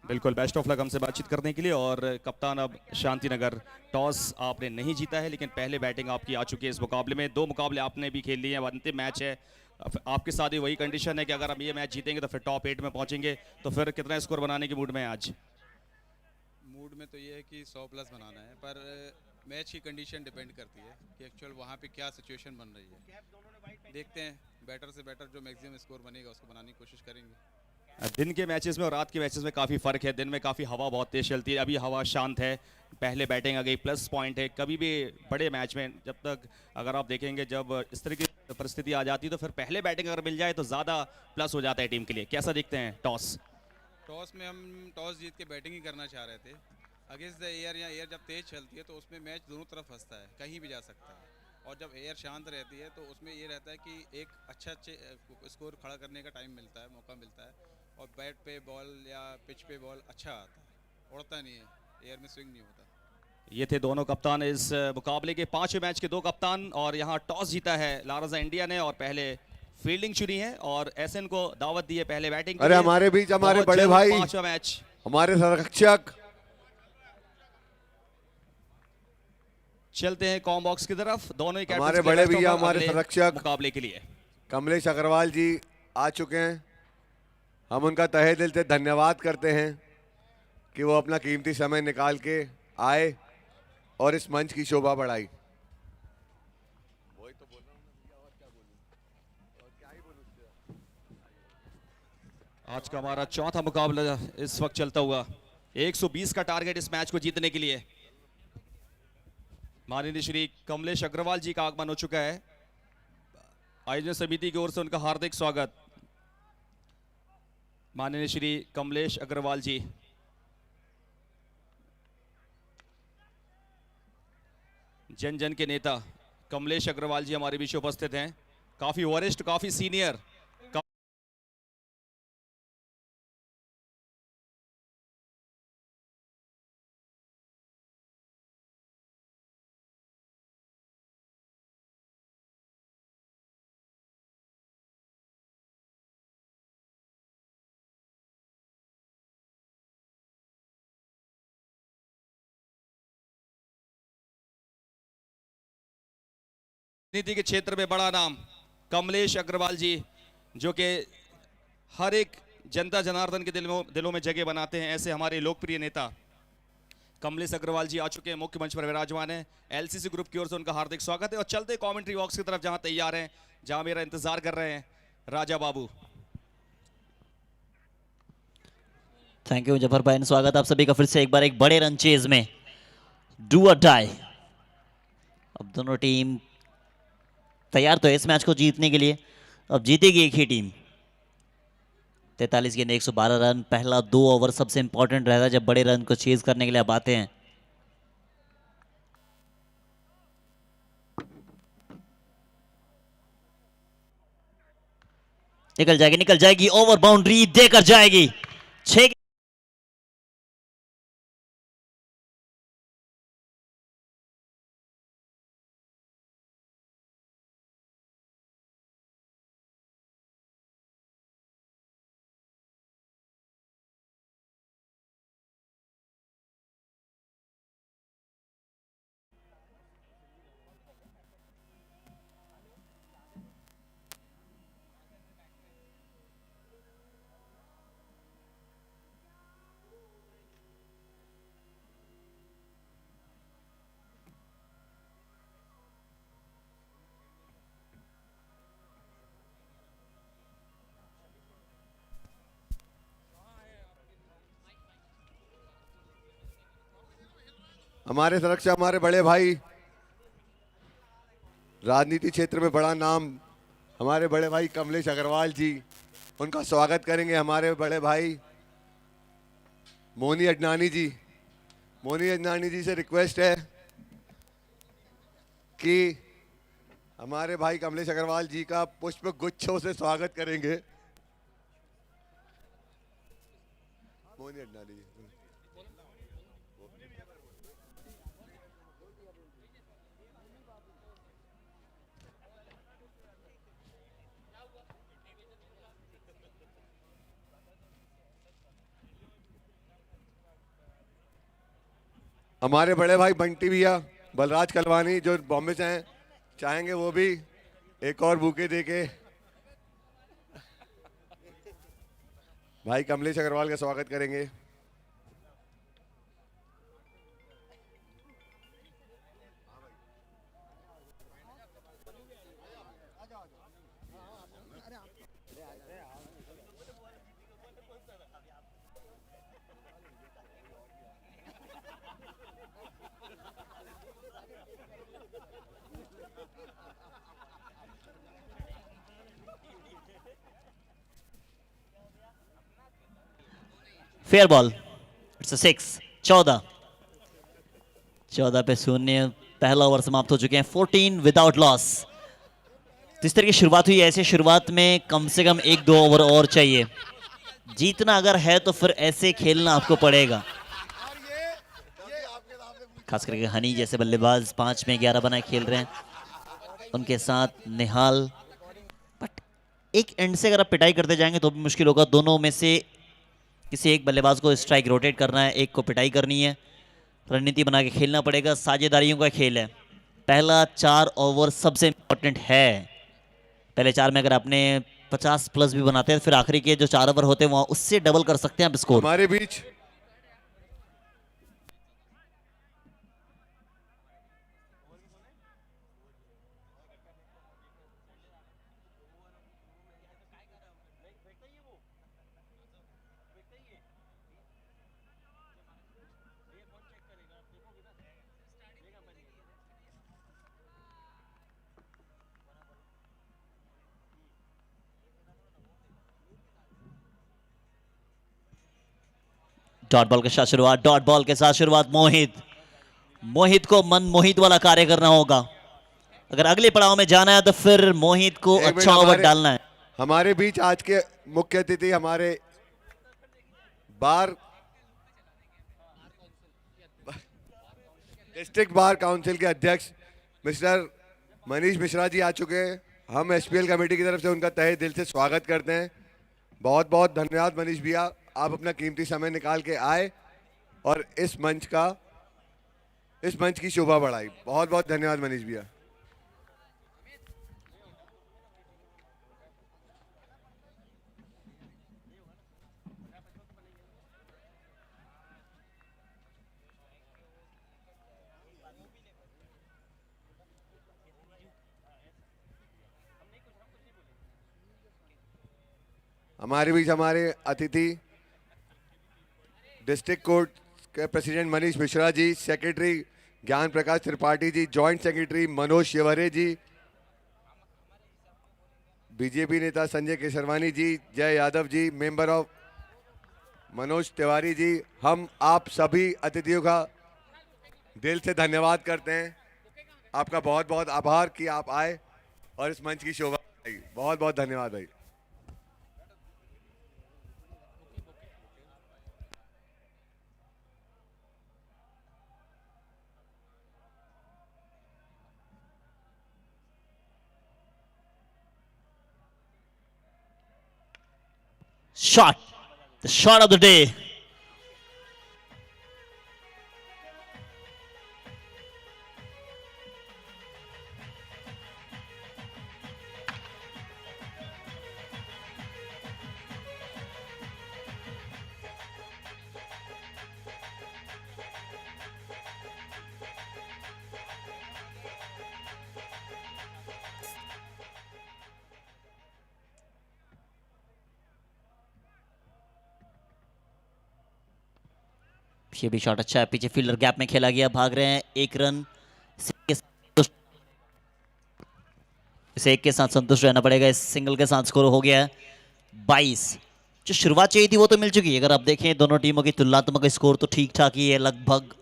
बिल्कुल, बेस्ट ऑफ लक हमसे बातचीत करने के लिए। और कप्तान अब शांतिनगर, टॉस आपने नहीं जीता है लेकिन पहले बैटिंग आपकी आ चुकी है इस मुकाबले में। दो मुकाबले आपने भी खेल लिए हैं, अंतिम मैच है। आपके साथ ही वही कंडीशन है कि अगर हम ये मैच जीतेंगे तो फिर टॉप 8 में पहुंचेंगे। तो फिर कितना स्कोर बनाने के मूड में है आज? मूड में तो ये है कि 100 प्लस बनाना है, पर मैच की कंडीशन डिपेंड करती है कि एक्चुअल वहाँ पे क्या सिचुएशन बन रही है। देखते हैं, बेटर से बेटर जो मैक्सिमम स्कोर बनेगा उसको बनाने की कोशिश करेंगे। दिन के मैचेस में और रात के मैचेस में काफ़ी फ़र्क है। दिन में काफ़ी हवा बहुत तेज चलती है, अभी हवा शांत है। पहले बैटिंग आ गई, प्लस पॉइंट है। कभी भी बड़े मैच में जब तक अगर आप देखेंगे, जब इस तरह की परिस्थिति आ जाती है तो फिर पहले बैटिंग अगर मिल जाए तो ज़्यादा प्लस हो जाता है टीम के लिए। कैसा देखते हैं टॉस? टॉस में हम टॉस जीत के बैटिंग ही करना चाह रहे थे अगेंस्ट द एयर। या एयर जब तेज चलती है तो उसमें मैच दोनों तरफ फंसता है, कहीं भी जा सकता है। और जब एयर शांत रहती है तो उसमें ये रहता है कि एक अच्छे स्कोर खड़ा करने का टाइम मिलता है, मौका मिलता है। और बैट पे बॉल या पिच पे बॉल अच्छा आता है, उड़ता नहीं है, एयर में स्विंग नहीं होता। ये थे दोनों कप्तान इस मुकाबले के 5वें मैच के दो कप्तान। और यहाँ टॉस जीता है लारजा इंडिया ने और पहले फील्डिंग चुनी है और एसएन को दावत दी है पहले बैटिंग। अरे हमारे बीच हमारे बड़े भाई, 5वां मैच, हमारे संरक्षक। चलते हैं कॉम बॉक्स की तरफ। दोनों ही हमारे कैप्टन बड़े भैया, हमारे संरक्षक मुकाबले के लिए कमलेश अग्रवाल जी आ चुके हैं। हम उनका तहे दिल से धन्यवाद करते हैं कि वो अपना कीमती समय निकाल के आए और इस मंच की शोभा बढ़ाई। आज का हमारा चौथा मुकाबला इस वक्त चलता हुआ। 120 का टारगेट इस मैच को जीतने के लिए। माननीय श्री कमलेश अग्रवाल जी का आगमन हो चुका है। आयोजन समिति की ओर से उनका हार्दिक स्वागत। माननीय श्री कमलेश अग्रवाल जी, जन जन के नेता कमलेश अग्रवाल जी हमारे बीच उपस्थित हैं। काफी वरिष्ठ, काफी सीनियर। नीति के क्षेत्र में बड़ा नाम कमलेश अग्रवाल जी, जो कि हर एक जनता जनार्दन के दिलों में जगह बनाते हैं। ऐसे हमारे लोकप्रिय नेता कमलेश अग्रवाल जी आ चुके हैं, मुख्य मंच पर विराजमान है। एलसीसी ग्रुप की ओर से उनका हार्दिक स्वागत है। और चलते कमेंट्री बॉक्स की तरफ, जहां तैयार हैं, जहां मेरा इंतजार कर रहे हैं राजा बाबू। थैंक यू जफर भाई, स्वागत आप सभी का फिर से एक बार एक बड़े रन चेज में। डू और डाई। अब दोनों टीम तैयार तो है इस मैच को जीतने के लिए। अब जीतेगी एक ही टीम। 43 गेंद 112 रन। पहला 2 ओवर सबसे इंपॉर्टेंट रहता है जब बड़े रन को चेज करने के लिए आप आते हैं। निकल जाएगी, निकल जाएगी, ओवर बाउंड्री देकर जाएगी। 6 हमारे तरफ से हमारे बड़े भाई, राजनीति क्षेत्र में बड़ा नाम, हमारे बड़े भाई कमलेश अग्रवाल जी, उनका स्वागत करेंगे। हमारे बड़े भाई मोनी अडनानी जी। मोनी अडनानी जी से रिक्वेस्ट है कि हमारे भाई कमलेश अग्रवाल जी का पुष्प गुच्छों से स्वागत करेंगे। मोनी अडनानी जी। हमारे बड़े भाई बंटी भैया, बलराज कलवानी जो बॉम्बे से हैं, चाहेंगे वो भी एक और बुके देके भाई कमलेश अग्रवाल का स्वागत करेंगे। फेयर बॉल, इट्स 6, 14 पे 0। पहला ओवर समाप्त हो चुके हैं, 14 विदाउट लॉस। जिस तरह की शुरुआत हुई, ऐसे शुरुआत में कम से कम 1-2 ओवर और चाहिए। जीतना अगर है तो फिर ऐसे खेलना आपको पड़ेगा। खास करके हनी जैसे बल्लेबाज 5 में 11 बनाए खेल रहे हैं, उनके साथ निहाल। बट एक एंड से अगर आप पिटाई करते जाएंगे तो भी मुश्किल होगा। दोनों में से किसी एक बल्लेबाज को स्ट्राइक रोटेट करना है, एक को पिटाई करनी है। रणनीति बना के खेलना पड़ेगा, साझेदारियों का खेल है। पहला 4 ओवर सबसे इंपॉर्टेंट है। पहले 4 में अगर आपने 50 प्लस भी बनाते हैं, फिर आखिरी के जो 4 ओवर होते हैं वहां उससे डबल कर सकते हैं आप स्कोर। हमारे बीच डॉट बॉल के साथ शुरुआत, डॉट बॉल के साथ शुरुआत। मोहित को मन मोहित वाला कार्य करना होगा। अगर अगले पड़ाव में जाना है तो फिर मोहित को एक मिनट, अच्छा ओवर डालना है। हमारे बीच आज के मुख्य अतिथि, हमारे बार डिस्ट्रिक्ट बार काउंसिल के अध्यक्ष मिस्टर मनीष मिश्रा जी आ चुके हैं। हम एसपीएल कमेटी की तरफ से उनका तहे दिल से स्वागत करते हैं। बहुत बहुत धन्यवाद मनीष भैया, आप अपना कीमती समय निकाल के आए और इस मंच की शोभा बढ़ाई। बहुत बहुत धन्यवाद मनीष भैया। हमारे बीच हमारे अतिथि डिस्ट्रिक्ट कोर्ट के प्रेसिडेंट मनीष मिश्रा जी, सेक्रेटरी ज्ञान प्रकाश त्रिपाठी जी, जॉइंट सेक्रेटरी मनोज शिवरे जी, बीजेपी नेता संजय केसरवानी जी, जय यादव जी, मेंबर ऑफ मनोज तिवारी जी। हम आप सभी अतिथियों का दिल से धन्यवाद करते हैं। आपका बहुत बहुत आभार कि आप आए और इस मंच की शोभा बढ़ाई। बहुत बहुत धन्यवाद भाई। Shot, the shot of the day. ये भी शॉट अच्छा है, पीछे फील्डर गैप में खेला गया, भाग रहे हैं, एक रन इसे एक के साथ संतुष्ट रहना पड़ेगा। इस सिंगल के साथ स्कोर हो गया है 22। जो शुरुआत चाहिए थी वो तो मिल चुकी है। अगर आप देखें दोनों टीमों की तुलनात्मक स्कोर तो ठीक ठाक ही है लगभग।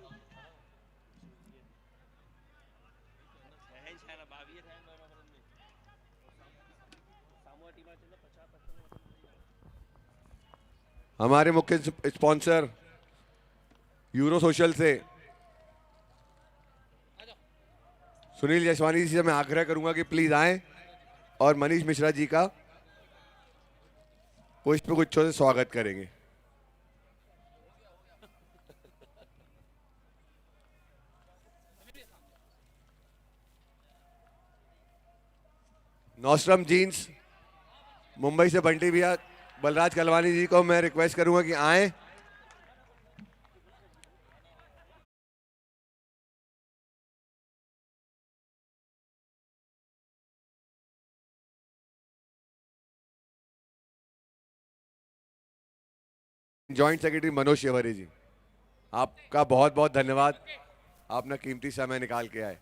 हमारे मुख्य स्पॉन्सर यूरो सोशल से सुनील जसवानी जी से मैं आग्रह करूंगा कि प्लीज आएं और मनीष मिश्रा जी का पुष्प गुच्छों से स्वागत करेंगे। नॉस्ट्रम जीन्स मुंबई से बंटी भैया बलराज कलवानी जी को मैं रिक्वेस्ट करूंगा कि आएं। जॉइंट सेक्रेटरी मनोज शिवहरे जी, आपका बहुत बहुत धन्यवाद, आपने कीमती समय निकाल के आए।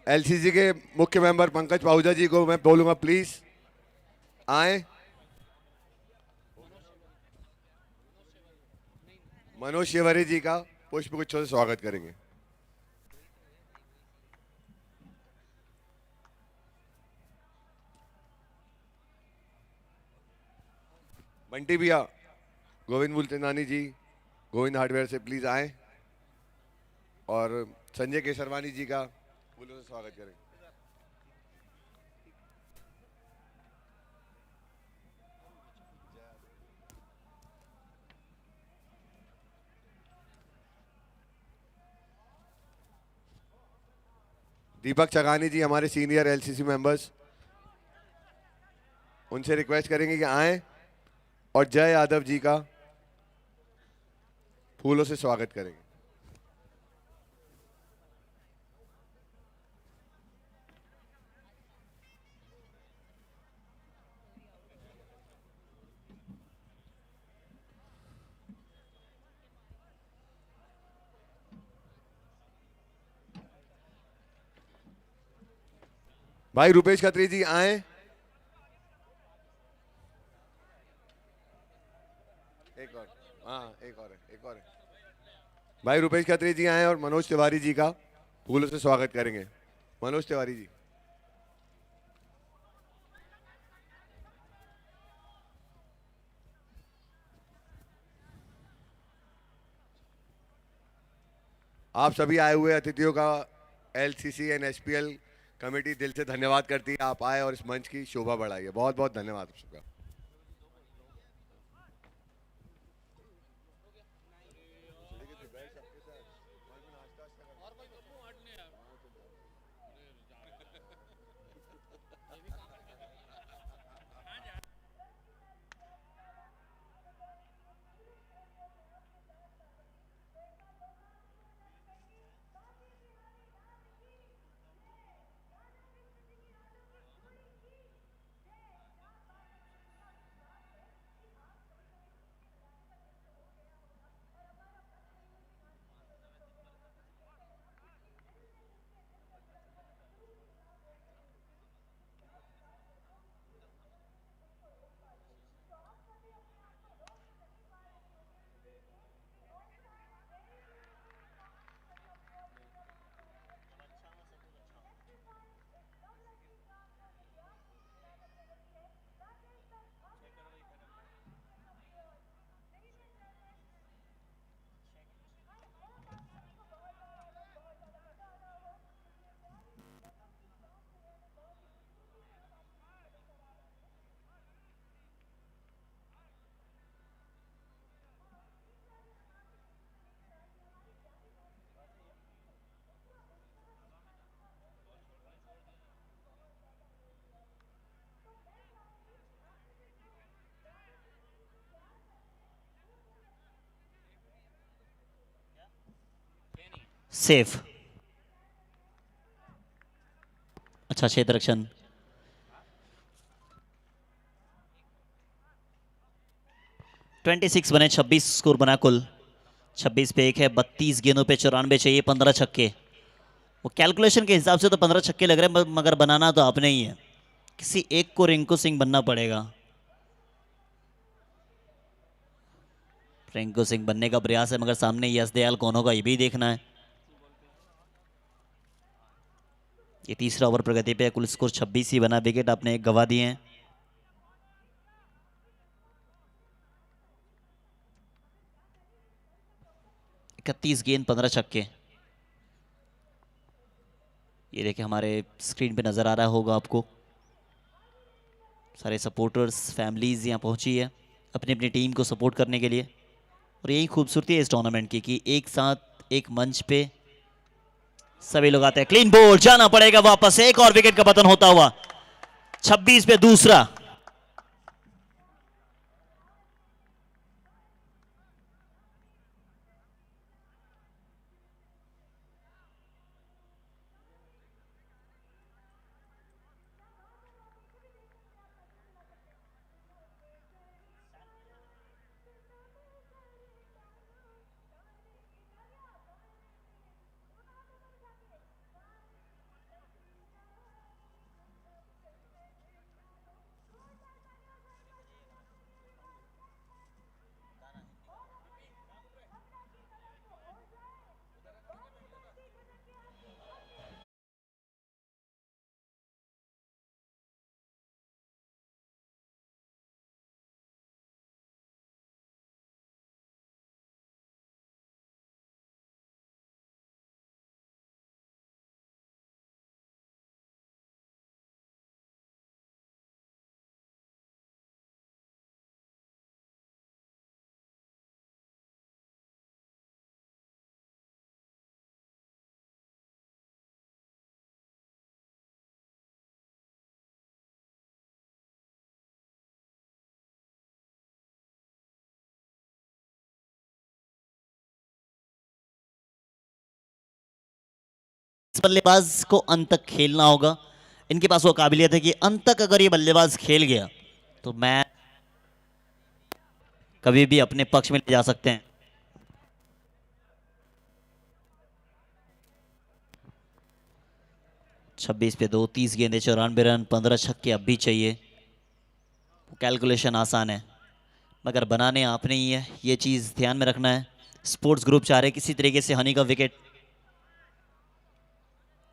एलसीसी के मुख्य मेंबर पंकज पाहुजा जी को मैं बोलूंगा प्लीज आए। मनोज शिवहरे जी का पुष्प गुच्छों से स्वागत करेंगे। बंटी भैया गोविंद मूलचंदानी जी गोविंद हार्डवेयर से प्लीज आए और संजय केसरवानी जी का फूलों से स्वागत करें। दीपक चगानी जी हमारे सीनियर एलसीसी मेंबर्स, उनसे रिक्वेस्ट करेंगे कि आएं और जय यादव जी का फूलों से स्वागत करेंगे। भाई रुपेश खत्री जी आए। एक और, हाँ एक और है, एक और है। भाई रुपेश खत्री जी आए और मनोज तिवारी जी का फूलों से स्वागत करेंगे। मनोज तिवारी जी। आप सभी आए हुए अतिथियों का एलसीसी एंड एसपीएल कमेटी दिल से धन्यवाद करती है। आप आए और इस मंच की शोभा बढ़ाई है, बहुत बहुत धन्यवाद आप सबका। सेफ, अच्छा क्षेत्र रक्षण। ट्वेंटी 26 बने, 26 स्कोर बना कुल। 26 पे 1 है, 32 गेंदों पे 94 चाहिए, 15 छक्के। वो कैलकुलेशन के हिसाब से तो 15 छक्के लग रहे हैं, मगर बनाना तो आपने ही है। किसी एक को रिंकू सिंह बनना पड़ेगा। रिंकू सिंह बनने का प्रयास है, मगर सामने यश दयाल कौन होगा ये भी देखना है। ये तीसरा ओवर प्रगति पे, कुल स्कोर 26 ही बना, विकेट आपने एक गवा दिए हैं। इकतीस गेंद 15 छक्के। ये देखिए हमारे स्क्रीन पे नजर आ रहा होगा आपको, सारे सपोर्टर्स फैमिलीज यहाँ पहुंची है अपनी अपनी टीम को सपोर्ट करने के लिए। और यही खूबसूरती है इस टूर्नामेंट की कि एक साथ एक मंच पे सभी लोग आते हैं। क्लीन बोल्ड, जाना पड़ेगा वापस, एक और विकेट का पतन होता हुआ। 26 पे दूसरा। बल्लेबाज को अंत तक खेलना होगा। इनके पास वो काबिलियत है कि अंत तक अगर ये बल्लेबाज खेल गया तो मैच कभी भी अपने पक्ष में ले जा सकते हैं। छब्बीस पे 2, 30 गेंदे 94 रन, 15 छक्के अब भी चाहिए। कैलकुलेशन आसान है, मगर बनाने आपने ही है, ये चीज ध्यान में रखना है। स्पोर्ट्स ग्रुप चाह रहे किसी तरीके से हनी का विकेट।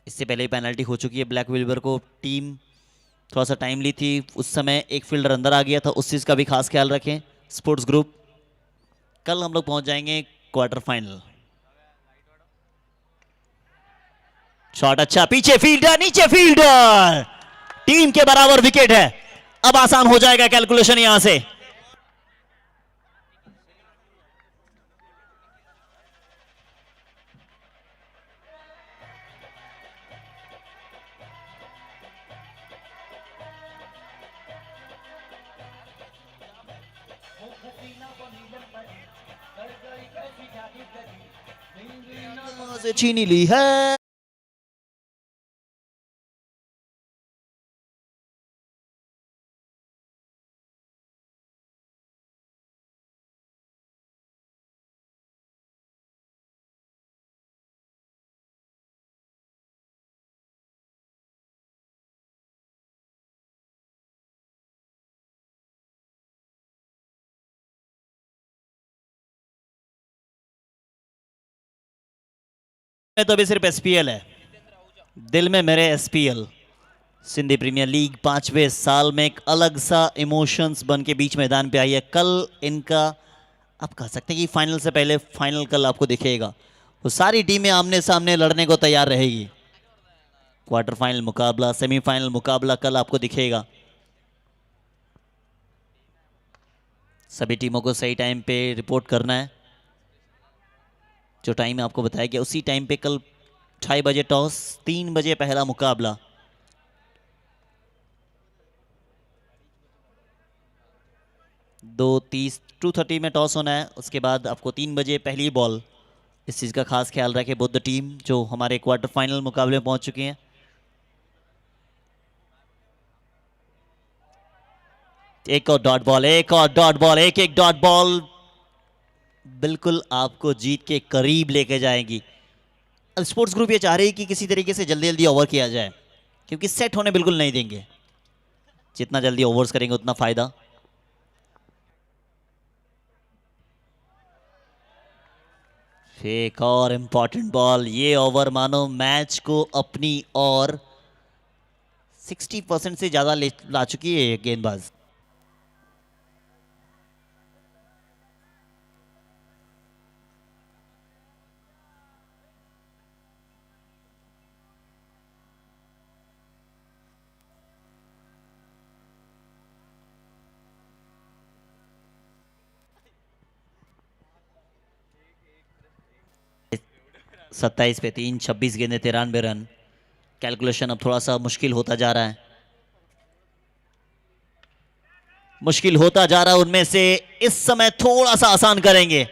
इससे पहले ही पेनल्टी हो चुकी है ब्लैक विल्बर को। टीम थोड़ा सा टाइम ली थी, उस समय एक फील्डर अंदर आ गया था, उस चीज का भी खास ख्याल रखें स्पोर्ट्स ग्रुप। कल हम लोग पहुंच जाएंगे क्वार्टर फाइनल। शॉट अच्छा, पीछे फील्डर, नीचे फील्डर, टीम के बराबर विकेट है। अब आसान हो जाएगा कैलकुलेशन यहां से। चीनी ली है। तो अभी सिर्फ एसपीएल है, दिल में मेरे एसपीएल सिंधी प्रीमियर लीग 5वें साल में एक अलग सा इमोशंस बन के बीच मैदान पे आई है। कल इनका आप कह सकते हैं कि फाइनल से पहले फाइनल कल आपको दिखेगा। वो सारी टीमें आमने सामने लड़ने को तैयार रहेगी। क्वार्टर फाइनल मुकाबला, सेमीफाइनल मुकाबला कल आपको दिखेगा। सभी टीमों को सही टाइम पे रिपोर्ट करना है। जो टाइम आपको बताया गया उसी टाइम पे कल 2:30 बजे टॉस, 3 बजे पहला मुकाबला। दो 30 2:30 में टॉस होना है, उसके बाद आपको 3 बजे पहली बॉल इस चीज़ का खास ख्याल रखें बोथ द टीम जो हमारे क्वार्टर फाइनल मुकाबले में पहुंच चुकी हैं। एक और डॉट बॉल, एक और डॉट बॉल, एक एक डॉट बॉल बिल्कुल आपको जीत के करीब लेके जाएंगी। अब स्पोर्ट्स ग्रुप ये चाह रही है कि किसी तरीके से जल्दी जल्दी ओवर किया जाए, क्योंकि सेट होने बिल्कुल नहीं देंगे। जितना जल्दी ओवर्स करेंगे उतना फायदा। एक और इंपॉर्टेंट बॉल, ये ओवर मानो मैच को अपनी और 60% से ज्यादा ला चुकी है गेंदबाज। सत्ताईस पे 3, 26 गेंदे 93 रन। कैलकुलेशन अब थोड़ा सा मुश्किल होता जा रहा है, मुश्किल होता जा रहा है। उनमें से इस समय थोड़ा सा आसान करेंगे।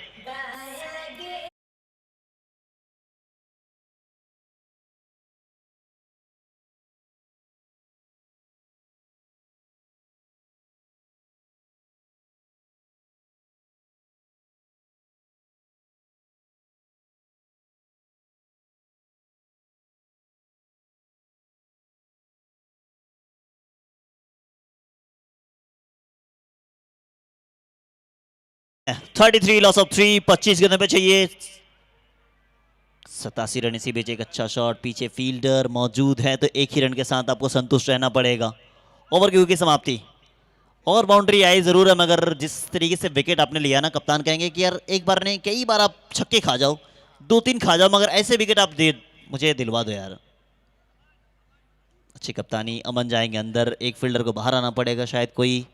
थर्टी थ्री लॉस ऑफ 3, 25 गेंदों पे चाहिए 87 रन। इसी बीच एक अच्छा शॉट, पीछे फील्डर मौजूद है तो एक ही रन के साथ आपको संतुष्ट रहना पड़ेगा। ओवर की हुई समाप्ति। और बाउंड्री आई जरूर है, मगर जिस तरीके से विकेट आपने लिया ना, कप्तान कहेंगे कि यार एक बार नहीं कई बार आप छक्के खा जाओ, 2-3 खा जाओ, मगर ऐसे विकेट आप दे मुझे दिलवा दो यार। अच्छी कप्तानी। अमन जाएंगे अंदर, एक फील्डर को बाहर आना पड़ेगा, शायद कोई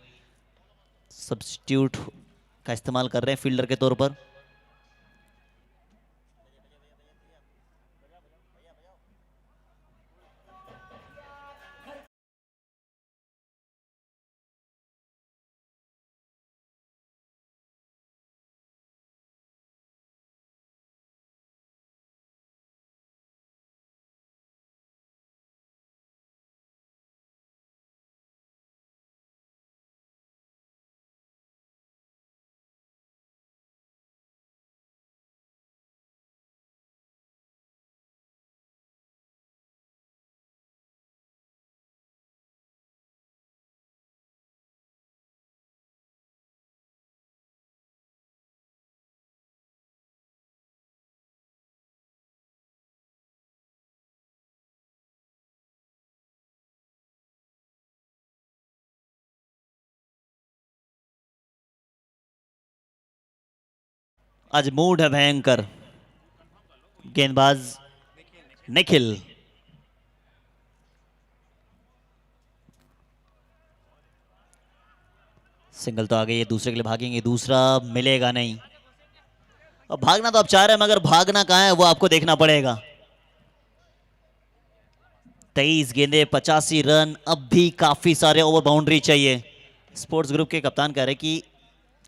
सब्स्टिट्यूट का इस्तेमाल कर रहे हैं फील्डर के तौर पर। आज मूड है भयंकर। गेंदबाज निखिल, सिंगल तो आ गई है, दूसरे के लिए भागेंगे, दूसरा मिलेगा नहीं। अब भागना तो आप चाह रहे हैं, मगर भागना कहां है वो आपको देखना पड़ेगा। 23 गेंदे 85 रन, अब भी काफी सारे ओवर बाउंड्री चाहिए। स्पोर्ट्स ग्रुप के कप्तान कह रहे कि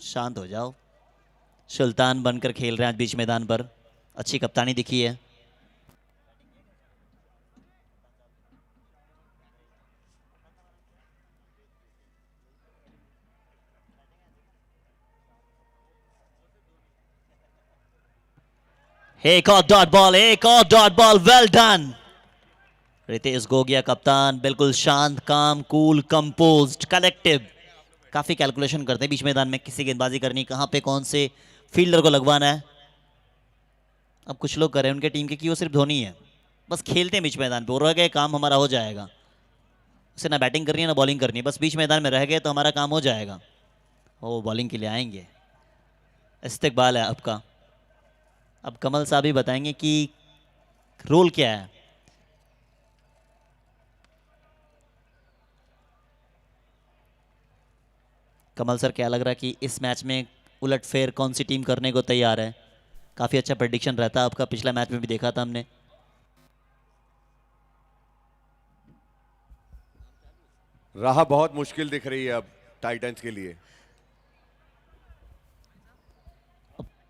शांत हो जाओ, सुल्तान बनकर खेल रहे हैं आज बीच मैदान पर। अच्छी कप्तानी दिखी है। एक और डॉट बॉल, एक और dot ball, well done. Ritesh Gogia कप्तान, बिल्कुल शांत, काम, कूल, कंपोज्ड, कलेक्टिव। काफी कैलकुलेशन करते हैं बीच मैदान में, किसी गेंदबाजी करनी, कहां पे कौन से फील्डर को लगवाना है। अब कुछ लोग कर रहे हैं उनके टीम के कि वो सिर्फ धोनी है, बस खेलते हैं बीच मैदान पे, वो रह गए काम हमारा हो जाएगा। उसे ना बैटिंग करनी है ना बॉलिंग करनी है, बस बीच मैदान में रह गए तो हमारा काम हो जाएगा। वो बॉलिंग के लिए आएंगे। इस्तेकबाल है आपका। अब कमल साहब ही बताएंगे कि रोल क्या है। कमल सर, क्या लग रहा है कि इस मैच में उलटफेर कौन सी टीम करने को तैयार है? काफी अच्छा प्रेडिक्शन रहता है आपका, पिछला मैच में भी देखा था हमने। राह बहुत मुश्किल दिख रही है अब टाइटंस के लिए।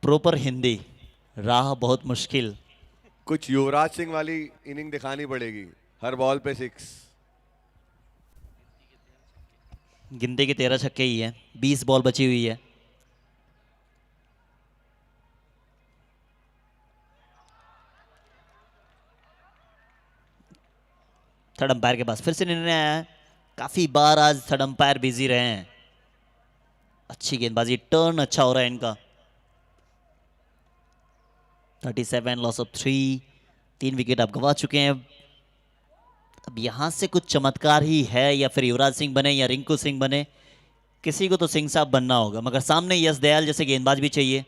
प्रॉपर हिंदी, राह बहुत मुश्किल। कुछ युवराज सिंह वाली इनिंग दिखानी पड़ेगी, हर बॉल पे 6। गिनती के 13 छक्के ही है, 20 बॉल बची हुई है। थर्ड अंपायर के पास फिर से निर्णय आया है। काफी बार आज थर्ड अंपायर बिजी रहे हैं। अच्छी गेंदबाजी, टर्न अच्छा हो रहा है इनका। 37 लॉस ऑफ 3, 3 विकेट आप गंवा चुके हैं। अब यहां से कुछ चमत्कार ही है, या फिर युवराज सिंह बने या रिंकू सिंह बने, किसी को तो सिंह साहब बनना होगा, मगर सामने यश दयाल जैसे गेंदबाज भी चाहिए।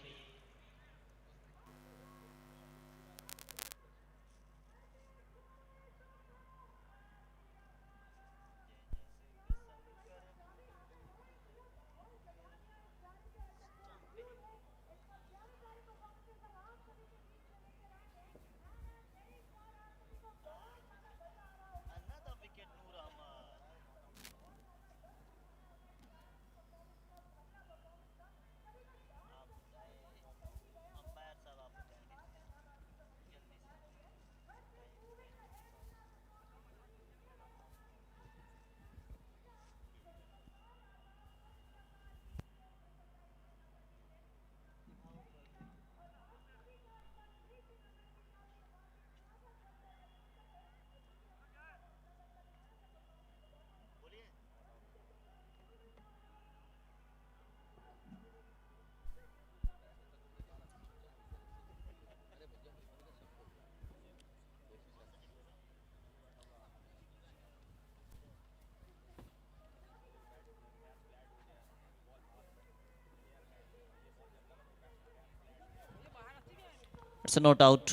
It's not out.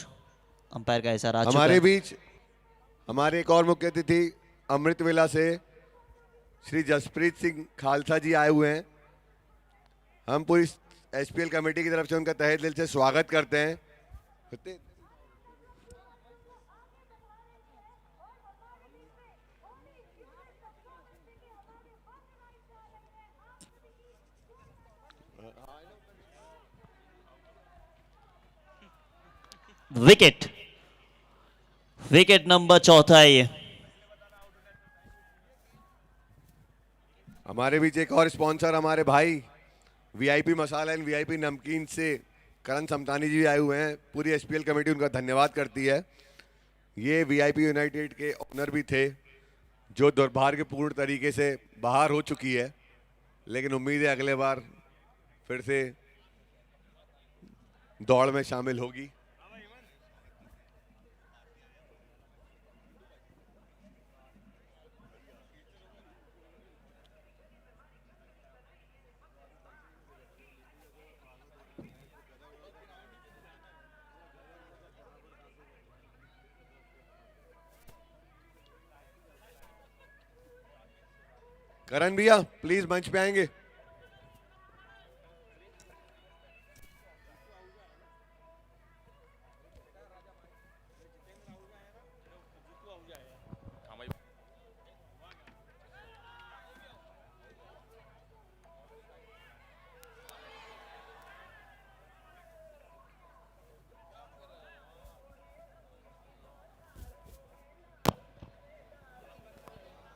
अंपायर का इशारा आ चुका हमारे है। बीच हमारे एक और मुख्य अतिथि अमृत वेला से श्री जसप्रीत सिंह खालसा जी आए हुए हैं। हम पूरी एसपीएल कमेटी की तरफ से उनका तहे दिल से स्वागत करते हैं। विकेट, विकेट नंबर 4 है ये। हमारे बीच एक और स्पॉन्सर हमारे भाई वीआईपी मसाला एंड वीआईपी नमकीन से करण समतानी जी भी आए हुए हैं। पूरी एसपीएल कमेटी उनका धन्यवाद करती है। ये वीआईपी यूनाइटेड के ओनर भी थे, जो दुर्भाग्यपूर्ण तरीके से बाहर हो चुकी है, लेकिन उम्मीद है अगले बार फिर से दौड़ में शामिल होगी। करण भैया प्लीज मंच पे आएंगे।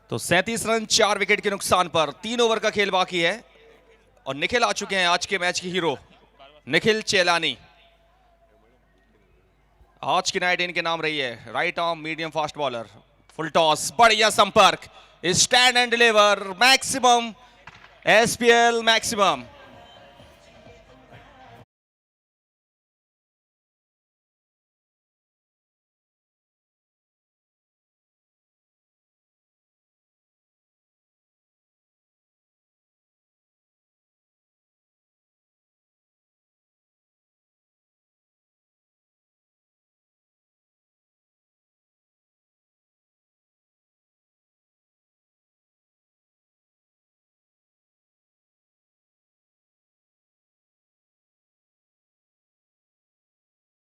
तो 37 रन 4 विकेट के नुकसान पर 3 ओवर का खेल बाकी है और निखिल आ चुके हैं आज के मैच के हीरो, निखिल चेलानी। आज की नाइट इनके नाम रही है। Right arm medium fast bowler, full toss, बढ़िया संपर्क, stand and deliver, maximum SPL maximum.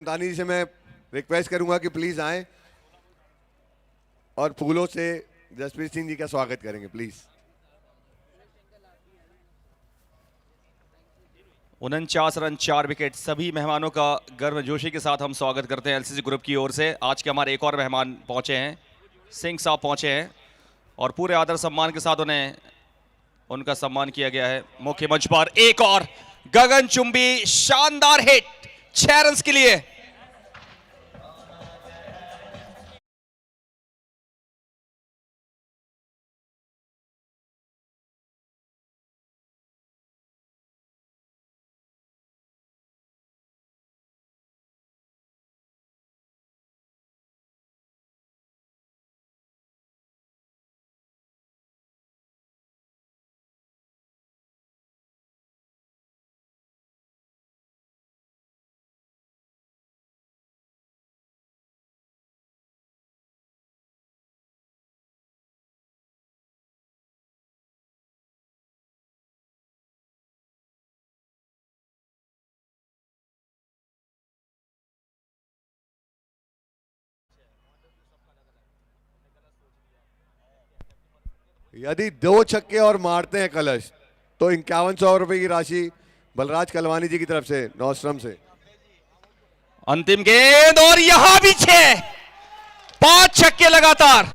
दानी जी से मैं रिक्वेस्ट करूंगा कि प्लीज आएं और फूलों से जसप्रीत सिंह जी का स्वागत करेंगे प्लीज। 49 run 4 wicket. सभी मेहमानों का गर्मजोशी के साथ हम स्वागत करते हैं एलसीसी ग्रुप की ओर से। आज के हमारे एक और मेहमान पहुंचे हैं, सिंह साहब पहुंचे हैं और पूरे आदर सम्मान के साथ उनका सम्मान किया गया है मुख्य मंच पर। एक और गगनचुंबी शानदार हिट 6 रन के लिए। यदि 2 छक्के और मारते हैं कलश तो 5100 रुपए की राशि बलराज कलवानी जी की तरफ से नौश्रम से। अंतिम गेंद और यहां भी 6, 5 छक्के लगातार।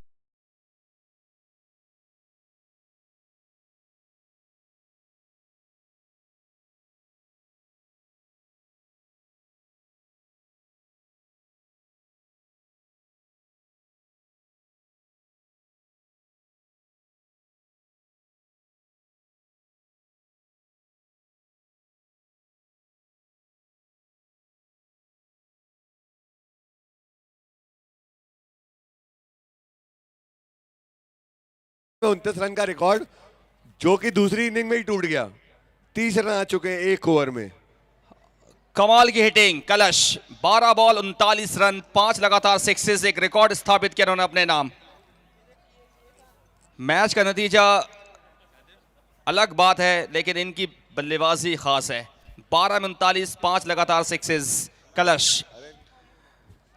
में 29 रन का रिकॉर्ड जो कि दूसरी इनिंग में ही टूट गया। 30 रन आ चुके हैं 1 ओवर में। कमाल की हिटिंग कलश। 12 बॉल 39 रन, 5 लगातार सिक्सेस, एक रिकॉर्ड स्थापित किया उन्होंने अपने नाम। मैच का नतीजा अलग बात है लेकिन इनकी बल्लेबाजी खास है। 12 में 39, 5 लगातार सिक्सेस कलश।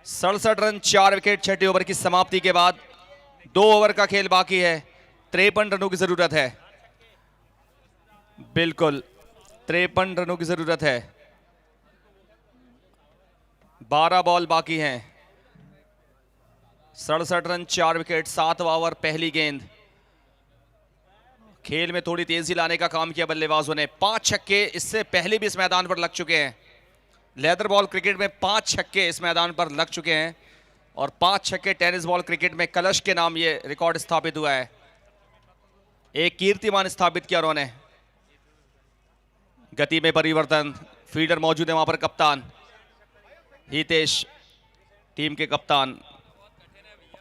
67 रन 4 विकेट 6 ओवर की समाप्ति के बाद। 2 ओवर का खेल बाकी है। 53 रनों की जरूरत है, बिल्कुल 53 रनों की जरूरत है। 12 बॉल बाकी हैं। 67 रन 4 विकेट, 7वां ओवर पहली गेंद। खेल में थोड़ी तेजी लाने का काम किया बल्लेबाजों ने। 5 छक्के इससे पहले भी इस मैदान पर लग चुके हैं। लेदर बॉल क्रिकेट में 5 छक्के इस मैदान पर लग चुके हैं और 5 छक्के टेनिस बॉल क्रिकेट में कलश के नाम ये रिकॉर्ड स्थापित हुआ है। एक कीर्तिमान स्थापित किया उन्होंने। गति में परिवर्तन, फील्डर मौजूद है वहां पर। कप्तान हितेश टीम के कप्तान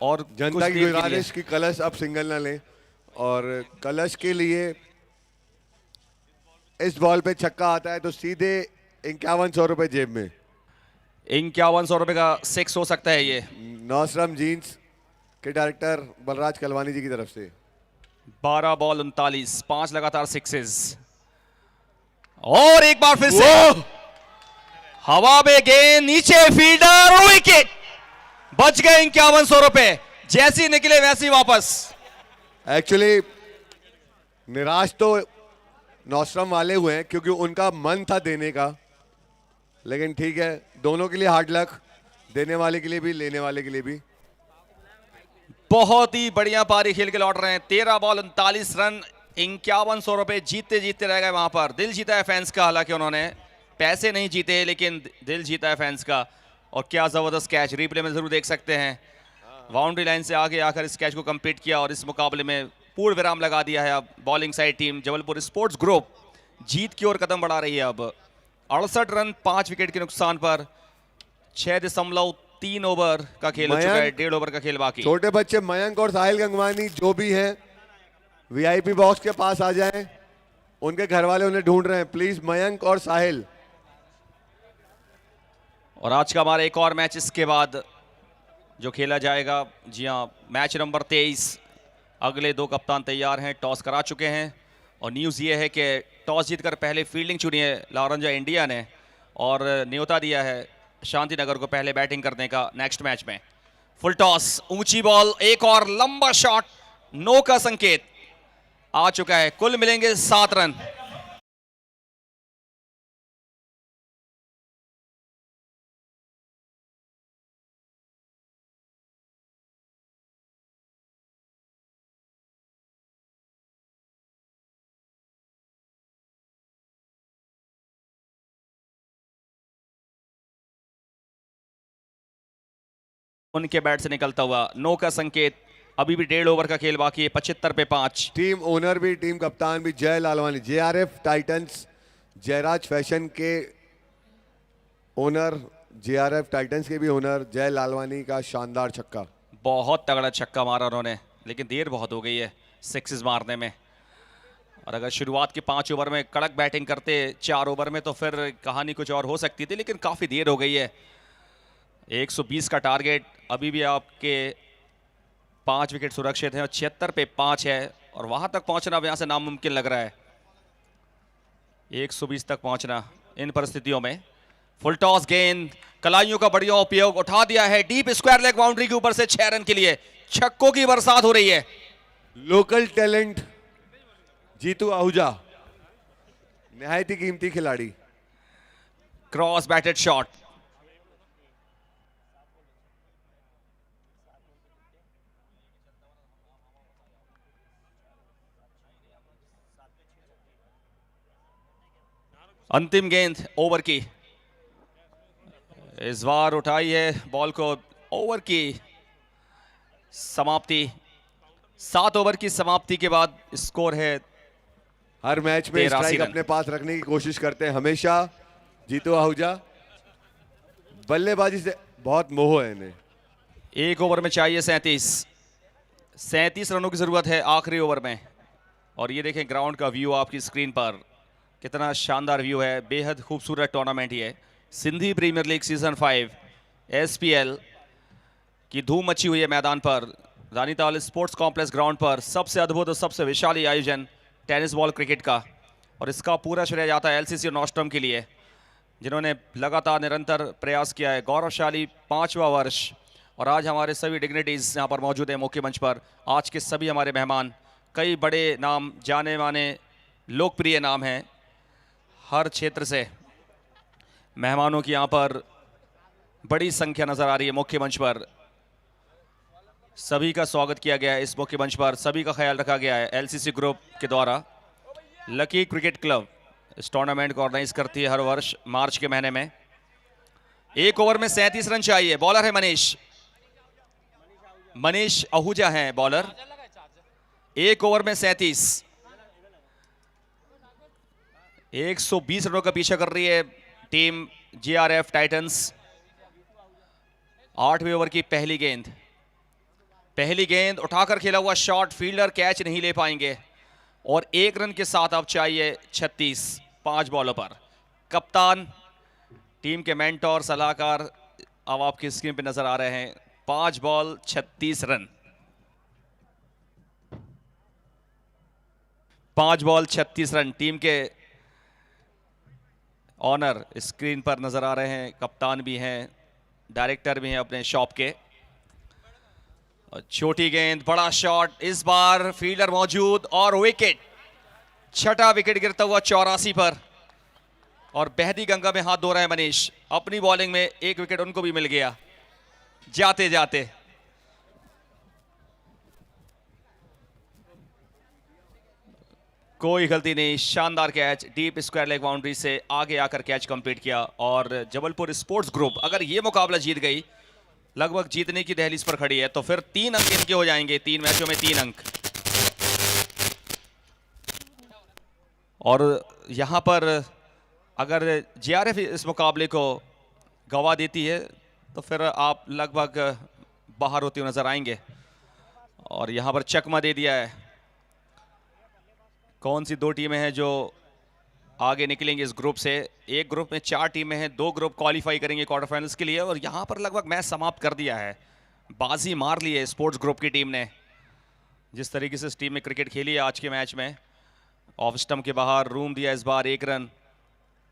और जनता की गुजारिश की कलश अब सिंगल ना लें और कलश के लिए इस बॉल पे छक्का आता है तो सीधे 5100 रुपए जेब में। 5100 रुपए का 6 हो सकता है ये। नौश्रम जीन्स के डायरेक्टर बलराज कलवानी जी की तरफ से। 12 बॉल 39, 5 लगातार सिक्सेस और एक बार फिर से हवा में गेंद, नीचे फील्डर, विकेट। बच गए 5100 रुपए। जैसी निकले वैसी वापस। एक्चुअली निराश तो नौश्रम वाले हुए हैं क्योंकि उनका मन था देने का, लेकिन ठीक है, दोनों के लिए हार्ड लक, देने वाले के लिए भी लेने वाले के लिए भी। बहुत ही बढ़िया पारी खेल के लौट रहे हैं। 13 बॉल 39 रन, 5100 रुपए जीतते जीतते रह गए वहां पर। दिल जीता है फैंस का, हालांकि उन्होंने पैसे नहीं जीते लेकिन दिल जीता है फैंस का। और क्या जबरदस्त कैच, रिप्ले में जरूर देख सकते हैं। बाउंड्री लाइन से आगे आकर इस कैच को कंप्लीट किया और इस मुकाबले में पूर्ण विराम लगा दिया है। अब bowling side team Jabalpur sports group जीत की ओर कदम बढ़ा रही है। अब 68 रन 5 विकेट के नुकसान पर 6.3 ओवर का खेल हो चुका है। 1.5 ओवर का खेल बाकी। छोटे बच्चे मयंक और साहिल गंगवानी जो भी हैं वीआईपी बॉक्स के पास आ जाएं, उनके घर वाले उन्हें ढूंढ रहे हैं। प्लीज मयंक और साहिल। और आज का हमारा एक और मैच इसके बाद जो खेला जाएगा, जी हाँ, मैच नंबर 23। अगले 2 कप्तान तैयार हैं, टॉस करा चुके हैं और न्यूज़ ये है कि टॉस जीतकर पहले फील्डिंग चुनी है लारंजा इंडिया ने और न्योता दिया है शांतिनगर को पहले बैटिंग करने का नेक्स्ट मैच में। फुल टॉस, ऊंची बॉल, एक और लंबा शॉट, नो का संकेत आ चुका है। कुल मिलेंगे 7 रन। उनके बैट से निकलता हुआ, नो का संकेत। अभी भी 1.5 ओवर का खेल बाकी है, 75 पे 5। टीम ओनर भी, टीम कप्तान भी Jai Lalwani, JRF Titans Jairaj fashion के ओनर, जेआरएफ टाइटंस के भी ओनर जय लालवानी का शानदार छक्का। बहुत तगड़ा छक्का मारा उन्होंने, लेकिन देर बहुत हो गई है सिक्सेस मारने में। और अगर शुरुआत के 5 ओवर में कड़क बैटिंग करते 4 ओवर में, तो फिर कहानी कुछ और हो सकती थी, लेकिन काफ़ी देर हो गई है। 120 का टारगेट, अभी भी आपके 5 विकेट सुरक्षित हैं और 76 पे 5 है, और वहां तक पहुंचना अब यहां से नामुमकिन लग रहा है। 120 तक पहुंचना इन परिस्थितियों में। फुल टॉस गेंद, कलाइयों का बढ़िया उपयोग, उठा दिया है डीप स्क्वायर लेग बाउंड्री के ऊपर से 6 रन के लिए। छक्कों की बरसात हो रही है। लोकल टैलेंट जीतू आहूजा, निहायत ही कीमती खिलाड़ी। क्रॉस बैटेड शॉट, अंतिम गेंद ओवर की। इस बार उठाई है बॉल को, ओवर की समाप्ति। 7 ओवर की समाप्ति के बाद स्कोर है हर मैच में 83 स्ट्राइक रन। अपने पास रखने की कोशिश करते हैं हमेशा जीतू आहूजा। बल्लेबाजी से बहुत मोह है इन्हें। 1 ओवर में चाहिए 37 रनों की जरूरत है आखिरी ओवर में। और ये देखें ग्राउंड का व्यू आपकी स्क्रीन पर, कितना शानदार व्यू है। बेहद खूबसूरत टूर्नामेंट ही है। Sindhi premier league season 5 SPL की धूम मची हुई है मैदान पर। रानीताल स्पोर्ट्स कॉम्प्लेक्स ग्राउंड पर सबसे अद्भुत और सबसे विशाल आयोजन टेनिस बॉल क्रिकेट का। और इसका पूरा श्रेय जाता है LCC और नॉस्ट्रम के लिए, जिन्होंने लगातार निरंतर प्रयास किया है। गौरवशाली 5वां वर्ष। और आज हमारे सभी डिग्निटीज यहाँ पर मौजूद हैं मुख्य मंच पर। आज के सभी हमारे मेहमान, कई बड़े नाम, जाने माने लोकप्रिय नाम हैं हर क्षेत्र से। मेहमानों की यहाँ पर बड़ी संख्या नजर आ रही है मुख्य मंच पर। सभी का स्वागत किया गया है इस मुख्य मंच पर, सभी का ख्याल रखा गया है LCC ग्रुप के द्वारा। लकी क्रिकेट क्लब इस टूर्नामेंट को ऑर्गेनाइज करती है हर वर्ष मार्च के महीने में। 1 ओवर में 37 रन चाहिए। बॉलर है मनीष आहूजा हैं बॉलर। 1 ओवर में 37, 120 रनों का पीछा कर रही है टीम JRF टाइटंस। 8वें ओवर की पहली गेंद उठाकर खेला हुआ शॉट, फील्डर कैच नहीं ले पाएंगे। और 1 रन के साथ अब चाहिए 36 5 बॉलों पर। कप्तान, टीम के मेंटोर, सलाहकार अब आपकी स्क्रीन पे नजर आ रहे हैं। 5 ball 36 run. 5 ball 36 run. Team के ऑनर स्क्रीन पर नजर आ रहे हैं, कप्तान भी हैं, डायरेक्टर भी हैं अपने शॉप के। और छोटी गेंद, बड़ा शॉट, इस बार फील्डर मौजूद और विकेट। 6ठा विकेट गिरता हुआ 84 पर। और बहती गंगा में हाथ धो रहा है मनीष। अपनी बॉलिंग में 1 विकेट उनको भी मिल गया जाते जाते। कोई गलती नहीं, शानदार catch, deep square leg boundary से आगे आकर कैच कंप्लीट किया। और जबलपुर स्पोर्ट्स ग्रुप अगर ये मुकाबला जीत गई, लगभग जीतने की दहलीज पर खड़ी है, तो फिर 3 अंक इनके हो जाएंगे। 3 मैचों में 3 अंक। और यहां पर अगर JRF इस मुकाबले को गवा देती है, तो फिर आप लगभग बाहर होते हुए नजर आएंगे। और यहां पर चकमा दे दिया है। कौन सी 2 टीमें हैं जो आगे निकलेंगे इस ग्रुप से? एक ग्रुप में 4 टीमें हैं, 2 ग्रुप क्वालिफाई करेंगे क्वार्टर फाइनल्स के लिए। और यहां पर लगभग मैच समाप्त कर दिया है, बाजी मार ली है स्पोर्ट्स ग्रुप की टीम ने। जिस तरीके से इस टीम में क्रिकेट खेली है आज के मैच में, ऑफ स्टंप के बाहर रूम दिया इस बार 1 रन।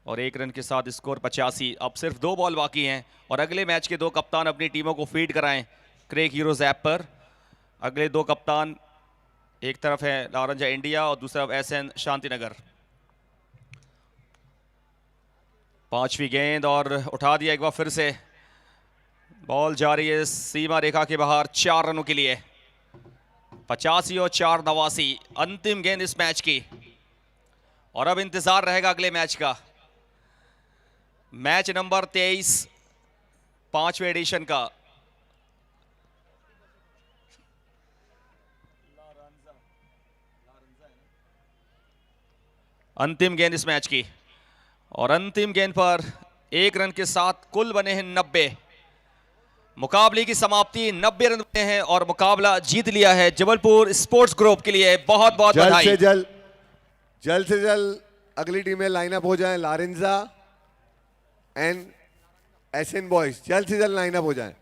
और 1 रन के साथ स्कोर 85। अब सिर्फ 2 बॉल बाकी हैं और अगले मैच के 2 कप्तान अपनी टीमों को फीड कराएं क्रेक हीरोज ऐप पर। अगले 2 कप्तान, एक तरफ है लारंजा इंडिया और दूसरा SN शांतिनगर। 5वीं गेंद और उठा दिया एक बार फिर से। बॉल जा रही है सीमा रेखा के बाहर 4 रनों के लिए। 85 और 4 89। अंतिम गेंद इस मैच की। और अब इंतजार रहेगा अगले मैच का। मैच नंबर 23 5वें एडिशन का अंतिम गेंद इस मैच की, और अंतिम गेंद पर 1 रन के साथ कुल बने हैं 90। मुकाबले की समाप्ति 90 रन बने हैं और मुकाबला जीत लिया है जबलपुर स्पोर्ट्स ग्रुप के लिए। बहुत बहुत जल्द बधाई। से जल्द अगली टीमें लाइनअप हो जाएं। लारेंजा एंड एसएन बॉयज जल्द से जल्द लाइनअप हो जाएं।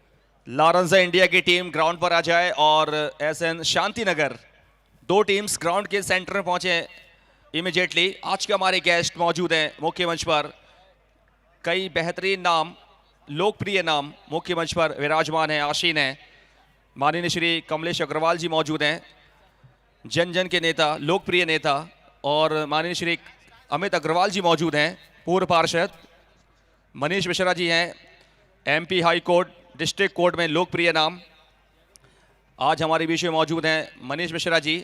लारेंजा इंडिया की टीम ग्राउंड पर आ जाए और एसएन शांतिनगर, 2 टीम्स ग्राउंड के सेंटर में पहुंचे इमीडिएटली। आज के हमारे गेस्ट मौजूद हैं मुख्य मंच पर। कई बेहतरीन नाम, लोकप्रिय नाम मुख्य मंच पर विराजमान हैं, आशीन हैं। माननीय श्री कमलेश अग्रवाल जी मौजूद हैं, जन जन के नेता, लोकप्रिय नेता। और माननीय श्री अमित अग्रवाल जी मौजूद हैं, पूर्व पार्षद। मनीष मिश्रा जी हैं, MP high court district court में लोकप्रिय नाम। आज हमारे बीच में मौजूद हैं मनीष मिश्रा जी,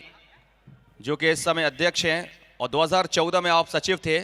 जो कि इस समय अध्यक्ष हैं और 2014 में आप सचिव थे।